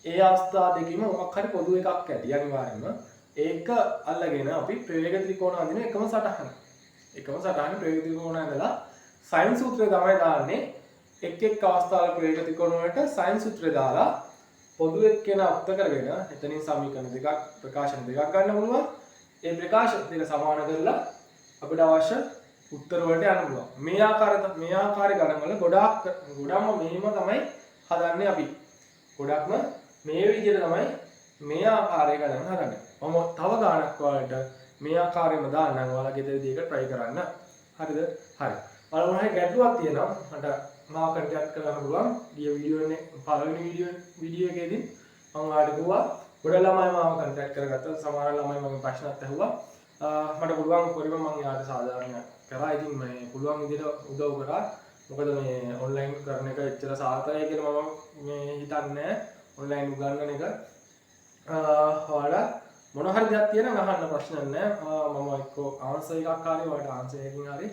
ඒ අවස්ථා දෙකෙම මොකක් හරි පොදු එකක් ඇති අනිවාර්යයෙන්ම. ඒක අල්ලගෙන අපි ප්‍රවේග ත්‍රිකෝණ අඳින එකම සටහන. එකම සටහන ප්‍රවේග ත්‍රිකෝණ ඇඳලා සයින් සූත්‍රය තමයි දාන්නේ. එක් එක් අවස්ථාවල ප්‍රවේග ත්‍රිකෝණ වලට සයින් සූත්‍රය දාලා පොදු එක්කෙනා අර්ථ කරගෙන එතනින් සමීකරණ දෙකක් ප්‍රකාශන දෙකක් ගන්න පුළුවන්. ඒ ප්‍රකාශන දෙක සමාන කරලා අපිට අවශ්‍ය උත්තර වලට යන්න පුළුවන්. මේ ආකාරයේ ගණන් වල ගොඩක්ම මෙහෙම තමයි හදන්නේ අපි. ගොඩක්ම මේ විදිහට තමයි මේ ආකාරයේ ගණන් හදන්නේ. මම තව ගානක් වලට මේ ආකාරයෙන්ම දාන්නම්. ඔයාලා ගෙදරදී ඒක try කරන්න. හරිද? හරි. ඔයාලා මොනවා හරි ගැටලුවක් තියෙනවා මට මාව කන්ටැක්ට් කරන්න පුළුවන්. ගිය වීඩියෝනේ පළවෙනි වීඩියෝ එකේදී මම ඔයාලට කිව්වා ගොඩ ළමයි මාව කන්ටැක්ට් කරගත්තා. සමහර ළමයි මගෙන් ප්‍රශ්නත් ඇහුවා. මට පුළුවන් පොරිම මම යාට සාධාරණ කරා. ඉතින් මේ පුළුවන් විදිහට උදව් කරා. මොකද මේ ඔන්ලයින් කරන එක එච්චර සාර්ථකයි කියලා මම මේ හිතන්නේ නැහැ. ඔන්ලයින් උගන්වන එක ඔයාලා මොන හරි දෙයක් තියෙනම් අහන්න ප්‍රශ්න නැහැ. මම එක්කෝ ආන්සර් එකක් හරි ඔයාලට ආන්සර් එකකින් හරි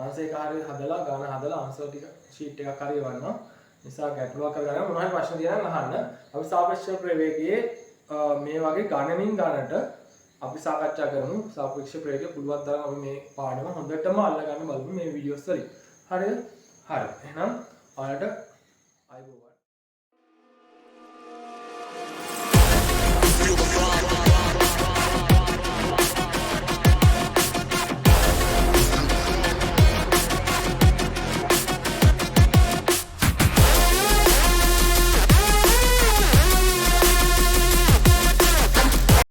ආන්සර් එක හරි හදලා ගාන හදලා ආන්සර් ටික ෂීට් එකක් හරි එවන්නම්. නිසා ගැටලුවක් කරගන්න මොන හරි ප්‍රශ්න තියෙනම් අහන්න. අපි සාපේක්ෂ ප්‍රවේගයේ මේ වගේ ගණනින් ගන්නට අපි සාකච්ඡා කරමු. සාපේක්ෂ ප්‍රවේගය පුළුවන් තරම් අපි මේ පාඩම හොඳටම අල්ල ගන්න බලමු මේ වීඩියෝස් වලින්. හරිද? හරි. එහෙනම් ඔයාලට